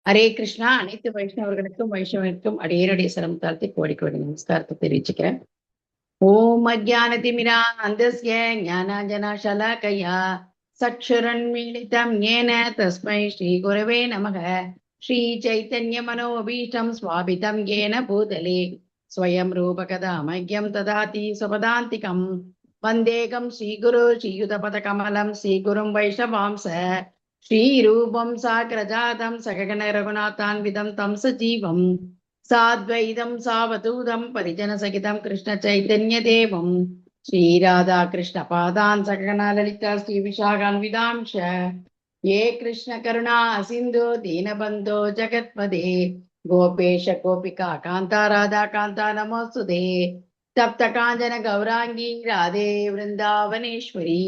ஹரே கிருஷ்ணா. அனைத்து வைஷ்ணவர்களுக்கும் வைஷ்ணவனுக்கும் அடியேனுடைய சிரம் தாழ்த்தி கோடி கோடி நமஸ்காரத்தை தெரிவிச்சுக்கிறேன். ஓம் அஜானதிமிரா அந்தஸ்ய ஞானாஞ்சனா ஷலாக்கயா சக்ஷுரன்மீலிதம் ஏன தஸ்மை ஸ்ரீ குரவே நமக. ஸ்ரீ சைத்தன்ய மனோபீஷ்டம் ஸ்வாபிதம் ஏன பூதலே ஸ்வயம் ரூபகதா மஹ்யம் ததாதி சுபதாந்திகம். வந்தேகம் ஸ்ரீகுரு ஸ்ரீயுதபத கமலம் ஸ்ரீகுரும் வைஷ்ணவாம்ச ஸ்ரீரூபம் சாக்ரஜாதம் சககண ரகுநாதான்விதம் தம் சஜீவம் சாத்வைதம் சாவதூதம் பரிஜன சகிதம் கிருஷ்ண சைதன்ய தேவம் ஸ்ரீராதா கிருஷ்ண பாதான் சககண லலிதா ஸ்ரீ விஷாகான்விதாம்ச ये कृष्ण करुणा सिंधु दीनबंधो जगत्पदे गोपेश गोपिका कांता राधा कांता नमोस्तुते तप्त कांचन गौरांगी राधे वृंदावनेश्वरी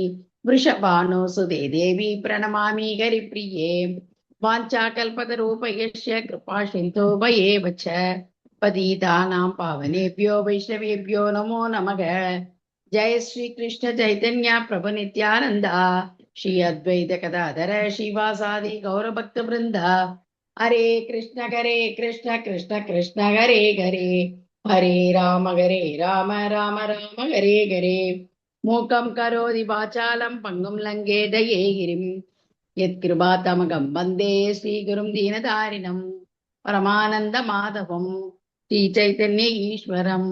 वृषभानुसुते देवी प्रणमामि हरिप्रिये वाञ्छाकल्पतरूपयस्य कृपा सिन्धो भयेव च पतितानां पावनेभ्यो वैष्णवेभ्यो नमो नमः। जय श्री कृष्ण चैतन्य प्रभु नित्यानंदा श्री अद्वैत गदाधर शिवासादि गौर भक्त वृंदा। हरे कृष्ण कृष्ण कृष्ण हरे हरे हरे राम राम राम हरे हरे। मूकं करोति वाचालं पंगुं लङ्घयते गिरिं यत्कृपातमगं वन्दे श्रीगुरुं दीनदारिणं परमानन्दमाधवं श्रीचैतन्य ईश्वरं।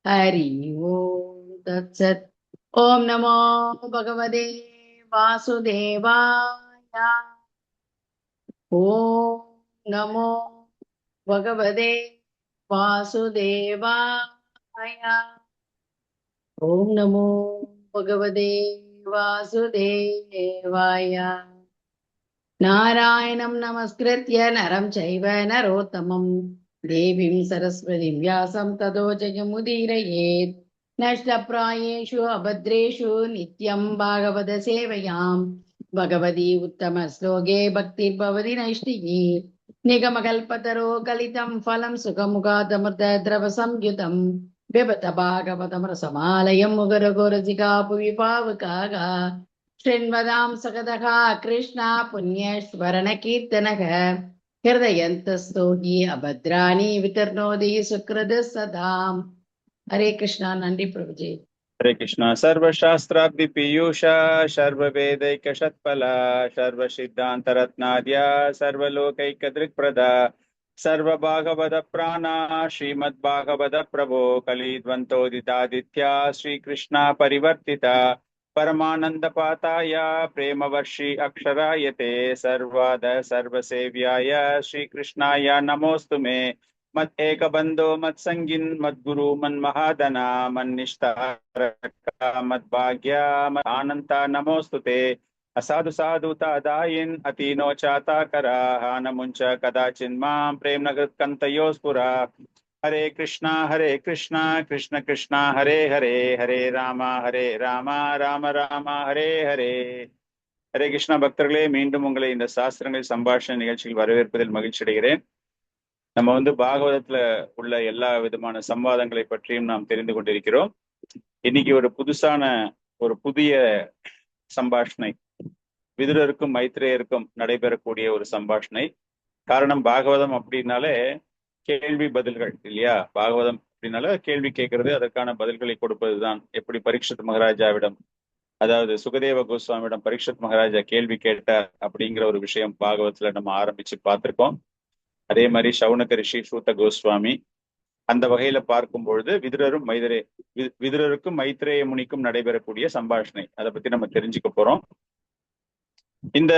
हरि ओम तत्सत्। ओम नमो भगवते वासुदेवाय। ओम नमो भगवते वासुदेवाय। ओम नमो भगवते वासुदेवाय। नारायणं नमस्कृत्य नरं चैव नरोत्तमं देवीं सरस्वतीं व्यासं ततो जयमुदीरयेत्। नष्टप्रायेषु अभद्रेषु नित्यं भागवत सेवयां भगवती उत्तमश्लोके भक्तिर्भवति नैष्टिकी। निगमकल्पतरो कलितं फलं सुखमुखादमृतद्रवसंयुतं पिबत भागवतमरसमालयं मुगरगोरसिका भुवि पावकाः शृण्वतां सकदः कृष्णा पुण्यस्मरणकीर्तनः हृदयन्तस्थो हि अभद्राणि वितर्णोति सुकृतः सदाम्। हरे कृष्णा. नंदी प्रभुजी. हरे कृष्णा। सर्वशास्त्राब्धि पीयूषा सर्ववेदैक शतफला सर्वसिद्धान्तरत्नाद्या सर्वलोकैकदृक्प्रदा सर्वभागवत प्राणा श्रीमद्भागवत प्रभो कलिद्वन्तोदितादित्या श्रीकृष्णा परिवर्तिता परमानंद पाताय प्रेमवर्षि अक्षरायते सर्वाद सर्वसेव्याय श्रीकृष्णाय नमोस्तु मे। मत एक बंधो मत संगिन मत गुरु मन महादना मन निष्ठारका मत भाग्या मत आनंता नमोस्तुते। असाधु साधु तादायिन अतीनो चाता करा हान मुंच कदाचिन मां प्रेम नगत कंतयो स्पुरा। हरे कृष्णा कृष्ण कृष्णा हरे हरे हरे रामा राम राम हरे हरे। हरे कृष्णा பக்தர்களே, மீண்டும் உங்களை இந்த சாஸ்திரங்கள் சம்பாஷணை நிகழ்ச்சியில் வரவேற்பதில் மகிழ்ச்சி அடைகிறேன். நம்ம பாகவதத்துல உள்ள எல்லா விதமான சம்வாதங்களை பற்றியும் நாம் தெரிந்து கொண்டிருக்கிறோம். இன்னைக்கு ஒரு புதிய சம்பாஷணை விதுரருக்கும் மைத்ரேயருக்கும் நடைபெறக்கூடிய ஒரு சம்பாஷணை. காரணம், பாகவதம் அப்படின்னாலே கேள்வி பதில்கள் இல்லையா? பாகவதம் அப்படின்னால கேள்வி கேட்கறது, அதற்கான பதில்களை கொடுப்பதுதான். எப்படி பரீட்சித் மகாராஜாவிடம், அதாவது சுகதேவ கோஸ்வாமியிடம் பரீட்சித் மகாராஜா கேள்வி கேட்டார் அப்படிங்கிற ஒரு விஷயம் பாகவதத்துல நம்ம ஆரம்பிச்சு பார்த்திருக்கோம். அதே மாதிரி சவுனக ரிஷி சூத்த கோஸ்வாமி, அந்த வகையில பார்க்கும் பொழுது விதுரருக்கும் மைத்ரேய முனிக்கும் நடைபெறக்கூடிய சம்பாஷணை, அதை பத்தி நம்ம தெரிஞ்சுக்க போறோம். இந்த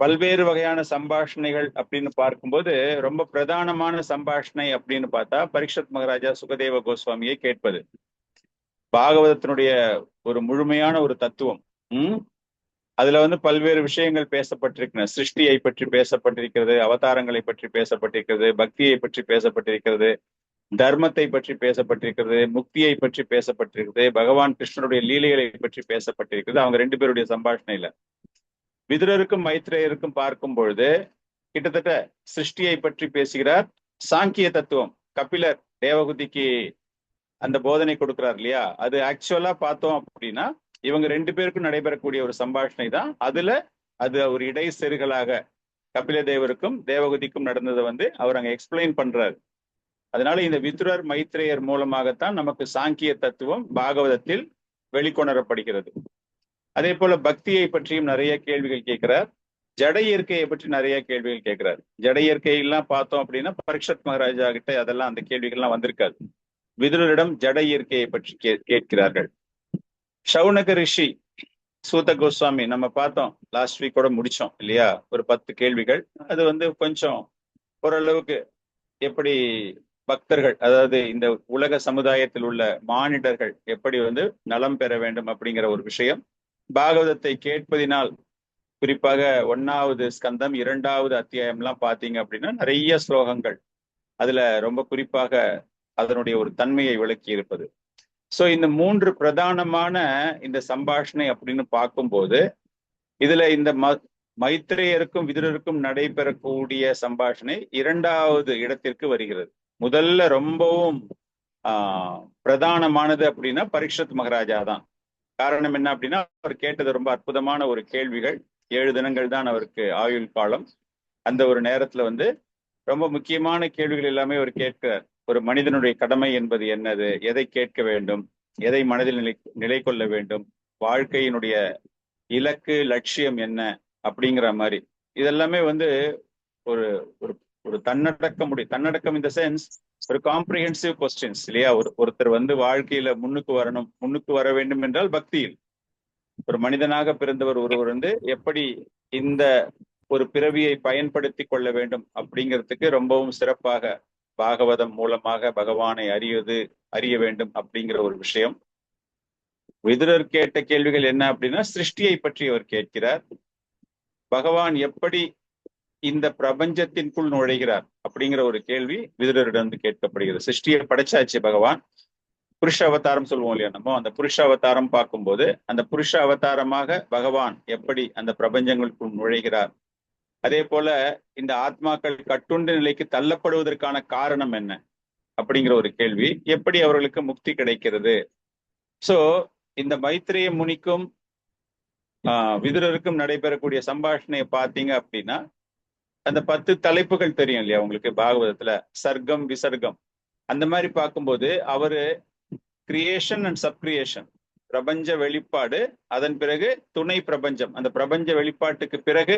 பல்வேறு வகையான சம்பாஷணைகள் அப்படின்னு பார்க்கும்போது ரொம்ப பிரதானமான சம்பாஷணை அப்படின்னு பார்த்தா பரீட்சித் மகாராஜா சுகதேவ கோஸ்வாமியை கேட்பது. பாகவதத்தினுடைய ஒரு முழுமையான ஒரு தத்துவம். அதுல பல்வேறு விஷயங்கள் பேசப்பட்டிருக்கின்றன. சிருஷ்டியை பற்றி பேசப்பட்டிருக்கிறது, அவதாரங்களை பற்றி பேசப்பட்டிருக்கிறது, பக்தியை பற்றி பேசப்பட்டிருக்கிறது, தர்மத்தை பற்றி பேசப்பட்டிருக்கிறது, முக்தியை பற்றி பேசப்பட்டிருக்கிறது, பகவான் கிருஷ்ணனுடைய லீலைகளை பற்றி பேசப்பட்டிருக்கிறது. அவங்க ரெண்டு பேருடைய சம்பாஷணையில விதுரருக்கும் மைத்ரேயருக்கும் பார்க்கும் பொழுது கிட்டத்தட்ட சிருஷ்டியை பற்றி பேசுகிறார். சாங்கிய தத்துவம், கபிலர் தேவகுதிக்கு அந்த போதனை கொடுக்கிறார் இல்லையா? அது ஆக்சுவலா பார்த்தோம் அப்படின்னா இவங்க ரெண்டு பேருக்கும் நடைபெறக்கூடிய ஒரு சம்பாஷணை தான். அது ஒரு இடை செருகலாக கபில தேவருக்கும் தேவகுதிக்கும் நடந்ததை வந்து அவர் அங்க எக்ஸ்பிளைன் பண்றாரு. அதனால இந்த விதுரர் மைத்ரேயர் மூலமாகத்தான் நமக்கு சாங்கிய தத்துவம் பாகவதத்தில் வெளிக்கொணரப்படுகிறது. அதே போல பக்தியை பற்றியும் நிறைய கேள்விகள் கேட்கிறார். ஜட இயற்கையை பற்றி நிறைய கேள்விகள் கேட்கிறார். ஜட இயற்கையெல்லாம் பார்த்தோம் அப்படின்னா பரீட்சத் மகாராஜா கிட்ட அதெல்லாம் அந்த கேள்விகள்லாம் வந்திருக்காது. விதுரரிடம் ஜட இயற்கையை பற்றி கேட்கிறார்கள். சௌனக ரிஷி சூத கோஸ்வாமி நம்ம பார்த்தோம், லாஸ்ட் வீக் கூட முடிச்சோம் இல்லையா, ஒரு 10 கேள்விகள். அது வந்து கொஞ்சம் ஓரளவுக்கு எப்படி பக்தர்கள், அதாவது இந்த உலக சமுதாயத்தில் உள்ள மானிடர்கள் எப்படி வந்து நலம் பெற வேண்டும் அப்படிங்கிற ஒரு விஷயம். பாகவதத்தை கேட்பதினால், குறிப்பாக 1வது ஸ்கந்தம் 2வது அத்தியாயம்லாம் பார்த்தீங்க அப்படின்னா நிறைய ஸ்லோகங்கள் அதுல ரொம்ப குறிப்பாக அதனுடைய ஒரு தன்மையை விளக்கி இருப்பது. சோ இந்த 3 பிரதானமான இந்த சம்பாஷணை அப்படின்னு பார்க்கும்போது இதுல இந்த மைத்ரேயருக்கும் விதுரருக்கும் நடைபெறக்கூடிய சம்பாஷணை 2வது இடத்திற்கு வருகிறது. முதல்ல ரொம்பவும் பிரதானமானது அப்படின்னா பரீட்சத் மகாராஜா தான். காரணம் என்ன அப்படின்னா, அவர் கேட்டது ரொம்ப அற்புதமான ஒரு கேள்விகள். 7 தினங்கள் தான் அவருக்கு ஆயுள் காலம். அந்த ஒரு நேரத்துல வந்து ரொம்ப முக்கியமான கேள்விகள் எல்லாமே அவர் கேட்கிறார். ஒரு மனிதனுடைய கடமை என்பது என்னது, எதை கேட்க வேண்டும், எதை மனதில் நிலை கொள்ள வேண்டும், வாழ்க்கையினுடைய இலக்கு லட்சியம் என்ன அப்படிங்கிற மாதிரி இதெல்லாமே வந்து ஒரு ஒரு ஒரு தன்னடக்கம் இந்த சென்ஸ் ஒரு காம்ப்ரிஹென்சிவ் கொஸ்டின்ஸ் இல்லையா. ஒருத்தர் வந்து வாழ்க்கையில முன்னுக்கு வர வேண்டும் என்றால் பக்தியில் ஒரு மனிதனாக பிறந்தவர் ஒருவர் வந்து எப்படி இந்த ஒரு பிறவியை பயன்படுத்தி கொள்ள வேண்டும் அப்படிங்கிறதுக்கு ரொம்பவும் சிறப்பாக பாகவதம் மூலமாக பகவானை அறிய வேண்டும் அப்படிங்கிற ஒரு விஷயம். விதுரர் கேட்ட கேள்விகள் என்ன அப்படின்னா, சிருஷ்டியை பற்றி அவர் கேட்கிறார். பகவான் எப்படி இந்த பிரபஞ்சத்திற்குள் நுழைகிறார் அப்படிங்கிற ஒரு கேள்வி விதுரரிடம் கேட்கப்படுகிறது. சிருஷ்டியை படைச்சாச்சு பகவான், புருஷ அவதாரம் சொல்லுவோம் இல்லையா நம்ம, அந்த புருஷ அவதாரம் பார்க்கும்போது அந்த புருஷ அவதாரமாக பகவான் எப்படி அந்த பிரபஞ்சங்களுக்குள் நுழைகிறார், அதே போல இந்த ஆத்மாக்கள் கட்டுண்ட நிலைக்கு தள்ளப்படுவதற்கான காரணம் என்ன அப்படிங்கிற ஒரு கேள்வி, எப்படி அவர்களுக்கு முக்தி கிடைக்கிறது. சோ இந்த மைத்ரேய முனிக்கும் விதுரருக்கும் நடைபெறக்கூடிய சம்பாஷணையை பார்த்தீங்க அப்படின்னா அந்த 10 தலைப்புகள் தெரியும் இல்லையா உங்களுக்கு பாகவதத்துல, சர்க்கம் விசர்க்கம். அந்த மாதிரி பார்க்கும்போது அவரு கிரியேஷன் அண்ட் சப்கிரியேஷன், பிரபஞ்ச வெளிப்பாடு, அதன் பிறகு துணை பிரபஞ்சம், அந்த பிரபஞ்ச வெளிப்பாட்டுக்கு பிறகு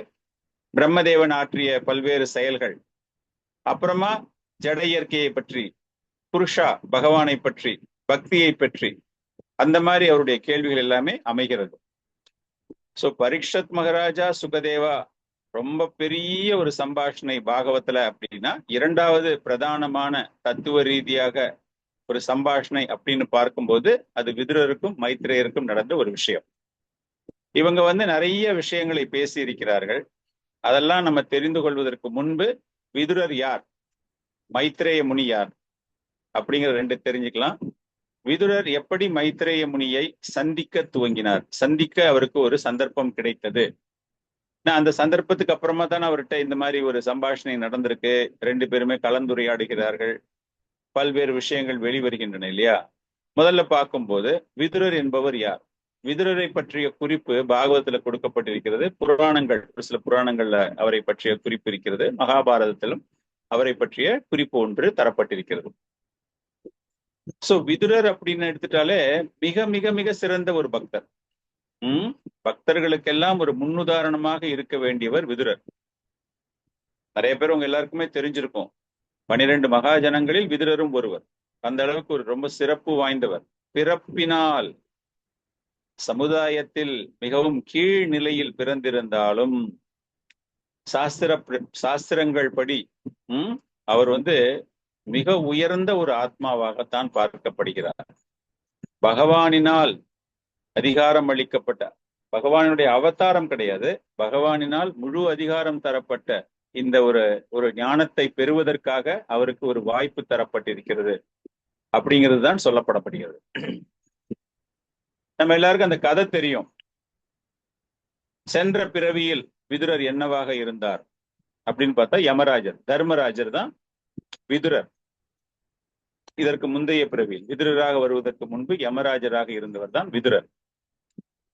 பிரம்மதேவன் ஆற்றிய பல்வேறு செயல்கள், அப்புறமா ஜட இயற்கையை பற்றி, புருஷா பகவானை பற்றி, பக்தியை பற்றி, அந்த மாதிரி அவருடைய கேள்விகள் எல்லாமே அமைகிறது. சோ பரீட்சத் மகாராஜா சுகதேவா ரொம்ப பெரிய ஒரு சம்பாஷணை பாகவத்துல அப்படின்னா 2வது பிரதானமான தத்துவ ரீதியாக ஒரு சம்பாஷணை அப்படின்னு பார்க்கும்போது அது விதுரருக்கும் மைத்ரேயருக்கும் நடந்த ஒரு விஷயம். இவங்க வந்து நிறைய விஷயங்களை பேசி இருக்கிறார்கள். அதெல்லாம் நம்ம தெரிந்து கொள்வதற்கு முன்பு விதுரர் யார், மைத்ரேய முனி யார் அப்படிங்கிற 2 தெரிஞ்சுக்கலாம். விதுரர் எப்படி மைத்ரேய முனியை சந்திக்க துவங்கினார், சந்திக்க அவருக்கு ஒரு சந்தர்ப்பம் கிடைத்தது. அந்த சந்தர்ப்பத்துக்கு அப்புறமா தான் அவர்கிட்ட இந்த மாதிரி ஒரு சம்பாஷணை நடந்திருக்கு. 2 பேருமே கலந்துரையாடுகிறார்கள், பல்வேறு விஷயங்கள் வெளிவருகின்றன இல்லையா. முதல்ல பார்க்கும்போது விதுரர் என்பவர் யார், விதுரரை பற்றிய குறிப்பு பாகவதத்துல கொடுக்கப்பட்டிருக்கிறது. புராணங்கள், ஒரு சில புராணங்கள்ல அவரை பற்றிய குறிப்பு இருக்கிறது. மகாபாரதத்திலும் அவரை பற்றிய குறிப்பு ஒன்று தரப்பட்டிருக்கிறது. சோ விதுரர் அப்படின்னு எடுத்துட்டாலே மிக மிக மிக சிறந்த ஒரு பக்தர். பக்தர்களுக்கெல்லாம் ஒரு முன்னுதாரணமாக இருக்க வேண்டியவர் விதுரர். நிறைய பேர் உங்க எல்லாருக்குமே தெரிஞ்சிருக்கும், 12 மகாஜனங்களில் விதுரரும் ஒருவர். அந்த அளவுக்கு ஒரு ரொம்ப சிறப்பு வாய்ந்தவர். பிறப்பினால் சமுதாயத்தில் மிகவும் கீழ் நிலையில் பிறந்திருந்தாலும் சாஸ்திரங்கள் படி அவர் வந்து மிக உயர்ந்த ஒரு ஆத்மாவாகத்தான் பார்க்கப்படுகிறார். பகவானினால் அதிகாரம் அளிக்கப்பட்ட, பகவானுடைய அவதாரம் கிடையாது, பகவானினால் முழு அதிகாரம் தரப்பட்ட இந்த ஒரு ஞானத்தை பெறுவதற்காக அவருக்கு ஒரு வாய்ப்பு தரப்பட்டிருக்கிறது அப்படிங்கிறது தான் சொல்லப்படப்படுகிறது. நம்ம எல்லாருக்கும் அந்த கதை தெரியும். சென்ற பிறவியில் விதுரர் என்னவாக இருந்தார் அப்படின்னு பார்த்தா யமராஜர், தர்மராஜர் தான் விதுரர். இதற்கு முந்தைய பிறவியில் விதுரராக வருவதற்கு முன்பு யமராஜராக இருந்தவர் தான் விதுரர்.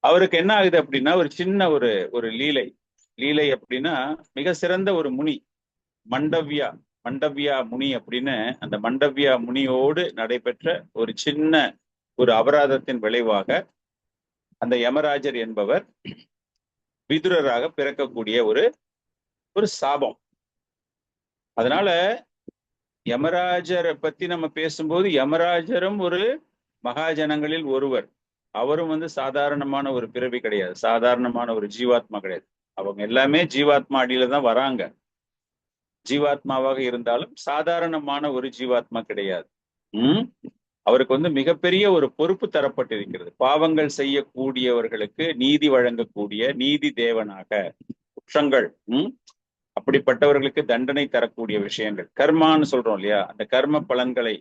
அவருக்கு என்ன ஆகுது அப்படின்னா ஒரு சின்ன ஒரு லீலை, லீலை அப்படின்னா மிக சிறந்த ஒரு முனி, மண்டவ்யா மண்டவ்யா முனி அப்படின்னு, அந்த மண்டவ்யா முனியோடு நடைபெற்ற ஒரு சின்ன ஒரு அபராதத்தின் விளைவாக அந்த யமராஜர் என்பவர் விதுரராக பிறக்கக்கூடிய ஒரு ஒரு சாபம். அதனால யமராஜரை பத்தி நம்ம பேசும்போது யமராஜரும் ஒரு மகாஜனங்களில் ஒருவர். அவரும் சாதாரணமான ஒரு பிறவி கிடையாது, சாதாரணமான ஒரு ஜீவாத்மா கிடையாது. அவங்க எல்லாமே ஜீவாத்மா அடியில தான் வராங்க. ஜீவாத்மாவாக இருந்தாலும் சாதாரணமான ஒரு ஜீவாத்மா கிடையாது. அவருக்கு மிகப்பெரிய ஒரு பொறுப்பு தரப்பட்டிருக்கிறது. பாவங்கள் செய்யக்கூடியவர்களுக்கு நீதி வழங்கக்கூடிய நீதி தேவனாக, குற்றங்கள் அப்படிப்பட்டவர்களுக்கு தண்டனை தரக்கூடிய விஷயங்கள், கர்மான்னு சொல்றோம் இல்லையா, அந்த கர்ம பலன்களை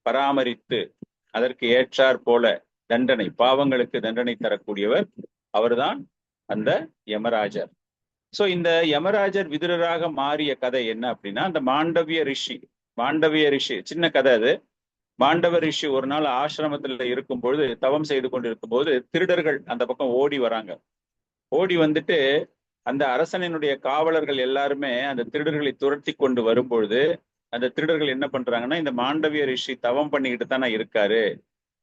பராமரித்து அதற்கு ஏற்றாற் போல தண்டனை, பாவங்களுக்கு தண்டனை தரக்கூடியவர் அவர்தான் அந்த யமராஜர். சோ இந்த யமராஜர் விதுரராக மாறிய கதை என்ன அப்படின்னா, அந்த மாண்டவிய ரிஷி சின்ன கதை அது. மாண்டவ ரிஷி ஒரு நாள் ஆசிரமத்துல இருக்கும் பொழுது, தவம் செய்து கொண்டு இருக்கும் போது, திருடர்கள் அந்த பக்கம் ஓடி வராங்க. ஓடி வந்துட்டு அந்த அரசனினுடைய காவலர்கள் எல்லாருமே அந்த திருடர்களை துரத்தி கொண்டு வரும்பொழுது, அந்த திருடர்கள் என்ன பண்றாங்கன்னா, இந்த மாண்டவிய ரிஷி தவம் பண்ணிக்கிட்டு தானே இருக்காரு,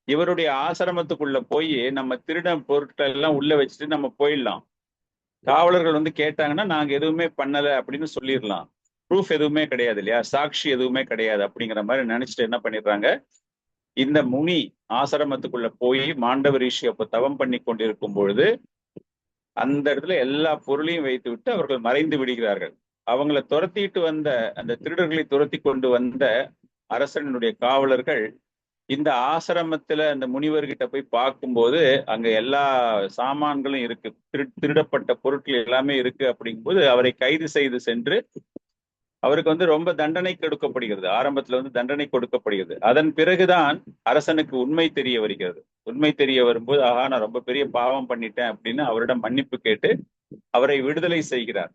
இவருடைய ஆசிரமத்துக்குள்ள போய் நம்ம திருட பொருட்கள் எல்லாம் உள்ள வச்சுட்டு நம்ம போயிடலாம், காவலர்கள் கேட்டாங்கன்னா நாங்க எதுவுமே பண்ணல அப்படின்னு சொல்லிடலாம், ப்ரூஃப் எதுவுமே கிடையாது இல்லையா, சாட்சி எதுவுமே கிடையாது அப்படிங்கிற மாதிரி நினைச்சிட்டு என்ன பண்ணிடுறாங்க, இந்த முனி ஆசிரமத்துக்குள்ள போய் மாண்டவ ரிஷி அப்ப தவம் பண்ணி கொண்டிருக்கும் பொழுது அந்த இடத்துல எல்லா பொருளையும் வைத்து விட்டு அவர்கள் மறைந்து விடுகிறார்கள். அவங்களை துரத்திட்டு வந்த, அந்த திருடர்களை துரத்தி கொண்டு வந்த அரசனுடைய காவலர்கள் இந்த ஆசிரமத்துல அந்த முனிவர்கிட்ட போய் பார்க்கும்போது அங்க எல்லா சாமான்களும் இருக்கு, திருடப்பட்ட பொருட்கள் எல்லாமே இருக்கு. அப்படிங்கும்போது அவரை கைது செய்து சென்று அவருக்கு ரொம்ப தண்டனை கொடுக்கப்படுகிறது. ஆரம்பத்துல தண்டனை கொடுக்கப்படுகிறது. அதன் பிறகுதான் அரசனுக்கு உண்மை தெரிய வருகிறது. உண்மை தெரிய வரும்போது, ஆஹா நான் ரொம்ப பெரிய பாவம் பண்ணிட்டேன் அப்படின்னு அவரிடம் மன்னிப்பு கேட்டு அவரை விடுதலை செய்கிறார்.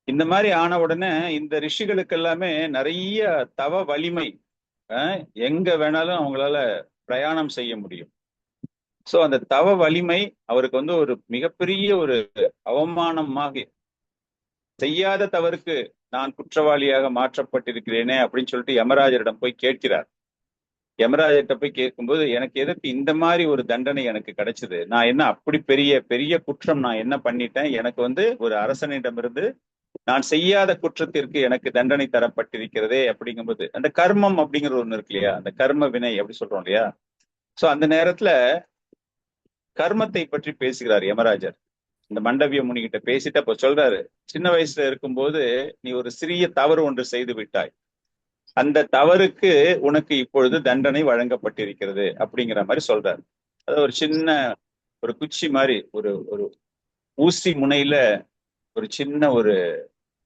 இந்த மாதிரி ஆன உடனே இந்த ரிஷிகளுக்கு எல்லாமே நிறைய தவ வலிமை, எங்க வேணாலும் அவங்களால பிரயாணம் செய்ய முடியும். சோ அந்த தவ வலிமை அவருக்கு ஒரு மிகப்பெரிய ஒரு அவமானமாக, செய்யாத தவறுக்கு நான் குற்றவாளியாக மாற்றப்பட்டிருக்கிறேனே அப்படின்னு சொல்லிட்டு யமராஜரிடம் போய் கேட்கிறார். யமராஜர்கிட்ட போய் கேட்கும்போது, எனக்கு எதற்கு இந்த மாதிரி ஒரு தண்டனை எனக்கு கிடைச்சது, நான் என்ன அப்படி பெரிய பெரிய குற்றம் நான் என்ன பண்ணிட்டேன், எனக்கு ஒரு அரசனிடமிருந்து நான் செய்யாத குற்றத்திற்கு எனக்கு தண்டனை தரப்பட்டிருக்கிறதே அப்படிங்கும்போது, அந்த கர்மம் அப்படிங்கிற ஒண்ணு இருக்கு இல்லையா, அந்த கர்ம வினை அப்படி சொல்றோம் இல்லையா. சோ அந்த நேரத்துல கர்மத்தை பற்றி பேசுகிறார் யமராஜர். இந்த மண்டவிய முனிகிட்ட பேசிட்டு அப்ப சொல்றாரு, சின்ன வயசுல இருக்கும்போது நீ ஒரு சிறிய தவறு ஒன்று செய்து விட்டாய், அந்த தவறுக்கு உனக்கு இப்பொழுது தண்டனை வழங்கப்பட்டிருக்கிறது அப்படிங்கிற மாதிரி சொல்றாரு. அது ஒரு சின்ன ஒரு குச்சி மாதிரி, ஒரு ஒரு ஊசி முனையில ஒரு சின்ன ஒரு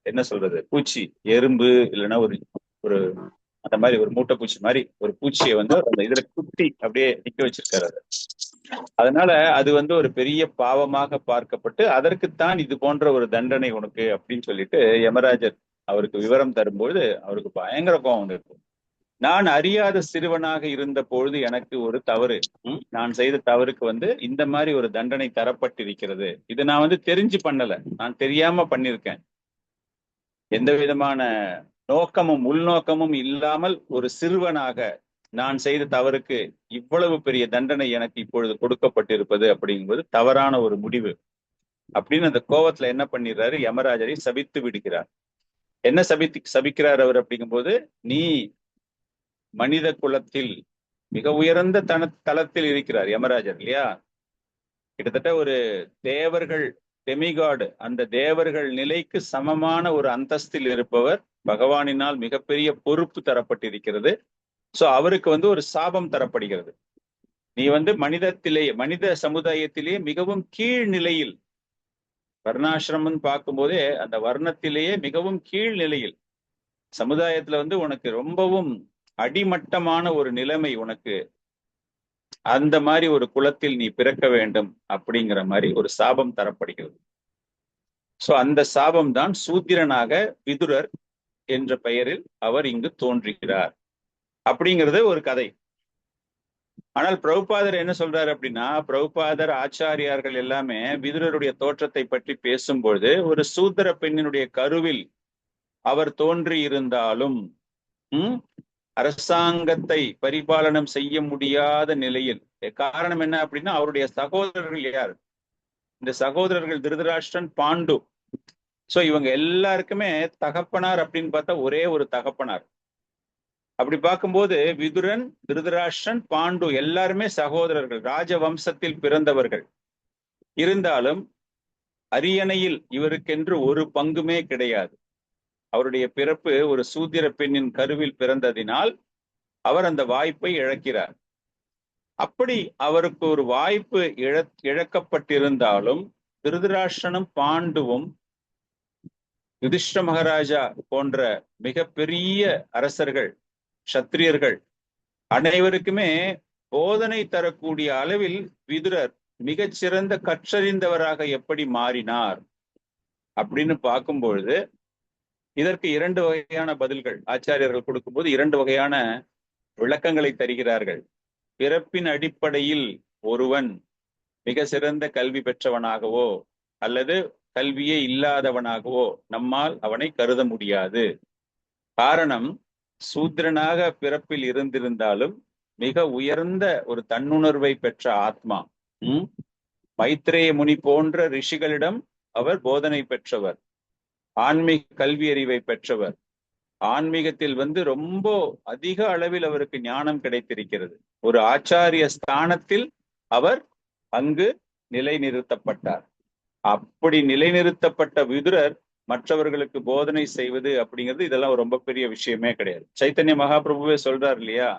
என்ன சொல்றது பூச்சி, எறும்பு இல்லைன்னா ஒரு ஒரு அந்த மாதிரி ஒரு மூட்டை பூச்சி மாதிரி ஒரு பூச்சியை அந்த இதுல குத்தி அப்படியே நிக்க வச்சிருக்காரு. அதனால அது ஒரு பெரிய பாவமாக பார்க்கப்பட்டு அதற்குத்தான் இது போன்ற ஒரு தண்டனை உனக்கு அப்படின்னு சொல்லிட்டு யமராஜர் அவருக்கு விவரம் தரும்போது அவருக்கு பயங்கர கோபம் வந்திருக்கும். நான் அறியாத சிறுவனாக இருந்த பொழுது எனக்கு ஒரு தவறு, நான் செய்த தவறுக்கு இந்த மாதிரி ஒரு தண்டனை தரப்பட்டிருக்கிறது. இது நான் தெரிஞ்சு பண்ணல, நான் தெரியாம பண்ணிருக்கேன். எந்த விதமான நோக்கமும் உள்நோக்கமும் இல்லாமல் ஒரு சிறுவனாக நான் செய்த தவறுக்கு இவ்வளவு பெரிய தண்டனை எனக்கு இப்பொழுது கொடுக்கப்பட்டிருப்பது அப்படிங்கும்போது தவறான ஒரு முடிவு அப்படின்னு அந்த கோபத்துல என்ன பண்ணிடுறாரு, யமராஜரை சபித்து விடுகிறார். என்ன சபிக்கிறார் அவர் அப்படிங்கும்போது, நீ மனித குலத்தில் மிக உயர்ந்த தளத்தில் இருக்கிறார் யமராஜர் இல்லையா, கிட்டத்தட்ட ஒரு தேவர்கள், டெமிகாடு, அந்த தேவர்கள் நிலைக்கு சமமான ஒரு அந்தஸ்தில் இருப்பவர், பகவானினால் மிகப்பெரிய பொறுப்பு தரப்பட்டிருக்கிறது. சோ அவருக்கு ஒரு சாபம் தரப்படுகிறது. நீ மனித சமுதாயத்திலேயே மிகவும் கீழ் நிலையில், வர்ணாசிரமம் பார்க்கும்போதே அந்த வர்ணத்திலேயே மிகவும் கீழ் நிலையில், சமுதாயத்துல உனக்கு ரொம்பவும் அடிமட்டமான ஒரு நிலைமை, உனக்கு அந்த மாதிரி ஒரு குலத்தில் நீ பிறக்க வேண்டும் அப்படிங்கிற மாதிரி ஒரு சாபம் தரப்படுகிறது. சோ அந்த சாபம் தான் சூத்திரனாக விதுரர் என்ற பெயரில் அவர் இங்கு தோன்றுகிறார் அப்படிங்கிறது ஒரு கதை. ஆனால் பிரபுபாதர் என்ன சொல்றாரு அப்படின்னா, பிரபுபாதர் ஆச்சாரியார்கள் எல்லாமே விதுரருடைய தோற்றத்தை பற்றி பேசும்பொழுது ஒரு சூத்திர பெண்ணினுடைய கருவில் அவர் தோன்றி இருந்தாலும் அரசாங்கத்தை பரிபாலனம் செய்ய முடியாத நிலையில், காரணம் என்ன அப்படின்னா அவருடைய சகோதரர்கள் யார்? இந்த சகோதரர்கள் திருதராஷ்டிரன், பாண்டு. சோ இவங்க எல்லாருக்குமே தகப்பனார் அப்படின்னு பார்த்தா ஒரே ஒரு தகப்பனார். அப்படி பார்க்கும்போது விதுரன், திருதராஷ்டிரன், பாண்டு எல்லாருமே சகோதரர்கள், ராஜவம்சத்தில் பிறந்தவர்கள். இருந்தாலும் அரியணையில் இவருக்கென்று ஒரு பங்குமே கிடையாது. அவருடைய பிறப்பு ஒரு சூத்திர பெண்ணின் கருவில் பிறந்ததினால் அவர் அந்த வாய்ப்பை இழக்கிறார். அப்படி அவருக்கு ஒரு வாய்ப்பு இழக்கப்பட்டிருந்தாலும் திருதராஷ்டிரனும் பாண்டுவும் யுதிஷ்ட மகாராஜா போன்ற மிகப்பெரிய அரசர்கள், சத்திரியர்கள் அனைவருக்குமே போதனை தரக்கூடிய அளவில் விதுரர் மிகச்சிறந்த கற்றறிந்தவராக எப்படி மாறினார் அப்படின்னு பார்க்கும்பொழுது இதற்கு 2 வகையான பதில்கள் ஆச்சாரியர்கள் கொடுக்கும்போது 2 வகையான விளக்கங்களை தருகிறார்கள். பிறப்பின் அடிப்படையில் ஒருவன் மிக சிறந்த கல்வி பெற்றவனாகவோ அல்லது கல்வியே இல்லாதவனாகவோ நம்மால் அவனை கருத முடியாது. காரணம், சூத்திரனாக பிறப்பில் இருந்திருந்தாலும் மிக உயர்ந்த ஒரு தன்னுணர்வை பெற்ற ஆத்மா. மைத்ரேய முனி போன்ற ரிஷிகளிடம் அவர் போதனை பெற்றவர், ஆன்மீக கல்வி அறிவை பெற்றவர். ஆன்மீகத்தில் ரொம்ப அதிக அளவில் அவருக்கு ஞானம் கிடைத்திருக்கிறது. ஒரு ஆச்சாரிய ஸ்தானத்தில் அவர் அங்கு நிலைநிறுத்தப்பட்டார். அப்படி நிலைநிறுத்தப்பட்ட விதுரர் மற்றவர்களுக்கு போதனை செய்வது அப்படிங்கிறது இதெல்லாம் ரொம்ப பெரிய விஷயமே கிடையாது. சைத்தன்ய மகாபிரபுவே சொல்றார் இல்லையா,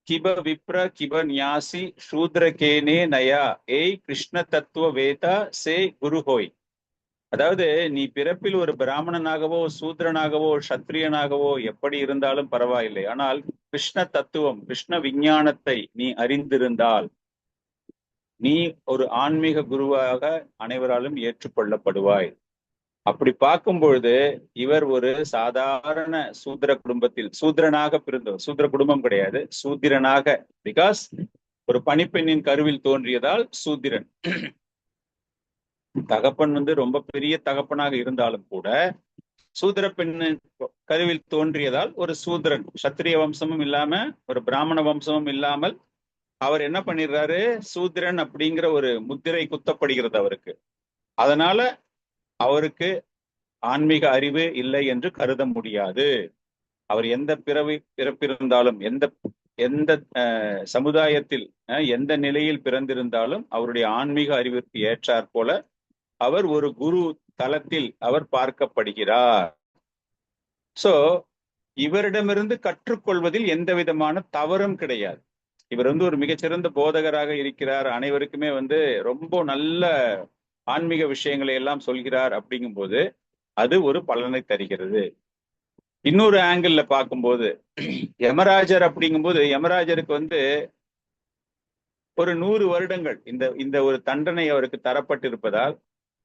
கிப விப்ர கிப ஞாசி சூத்ர கேனே நயா ஏய் கிருஷ்ண தத்துவ வேதா சே குருஹோய். அதாவது நீ பிறப்பில் ஒரு பிராமணனாகவோ சூத்ரனாகவோ சத்திரியனாகவோ எப்படி இருந்தாலும் பரவாயில்லை, ஆனால் கிருஷ்ண தத்துவம், கிருஷ்ண விஞ்ஞானத்தை நீ அறிந்திருந்தால் நீ ஒரு ஆன்மீக குருவாக அனைவராலும் ஏற்றுக்கொள்ளப்படுவாய். அப்படி பார்க்கும் பொழுது இவர் ஒரு சாதாரண சூத்திர குடும்பத்தில் சூத்திரனாக பிறந்தவர். சூத்திர குடும்பம் கிடையாது, சூத்திரனாக. பிகாஸ் ஒரு பணிப்பெண்ணின் கருவில் தோன்றியதால் சூத்திரன். தகப்பன் ரொம்ப பெரிய தகப்பனாக இருந்தாலும் கூட சூத்திர பெண்ணின் கருவில் தோன்றியதால் ஒரு சூத்திரன், சத்திரிய வம்சமும் இல்லாம ஒரு பிராமண வம்சமும் இல்லாமல் அவர் என்ன பண்ணிடுறாரு, சூத்திரன் அப்படிங்கிற ஒரு முத்திரை குத்தப்படுகிறது அவருக்கு. அதனால அவருக்கு ஆன்மீக அறிவு இல்லை என்று கருத முடியாது. அவர் எந்த பிறப்பிருந்தாலும் எந்த சமுதாயத்தில் எந்த நிலையில் பிறந்திருந்தாலும் அவருடைய ஆன்மீக அறிவிற்கு ஏற்றாற் போல அவர் ஒரு குரு தலத்தில் அவர் பார்க்கப்படுகிறார். சோ இவரிடமிருந்து கற்றுக்கொள்வதில் எந்த விதமான தவறும் கிடையாது. இவர் ஒரு மிகச்சிறந்த போதகராக இருக்கிறார், அனைவருக்குமே ரொம்ப நல்ல ஆன்மீக விஷயங்களை எல்லாம் சொல்கிறார். அப்படிங்கும்போது அது ஒரு பலனை தருகிறது. இன்னொரு ஆங்கிள் பார்க்கும்போது யமராஜர் அப்படிங்கும்போது யமராஜருக்கு ஒரு 100 வருடங்கள் இந்த ஒரு தண்டனை அவருக்கு தரப்பட்டிருப்பதால்,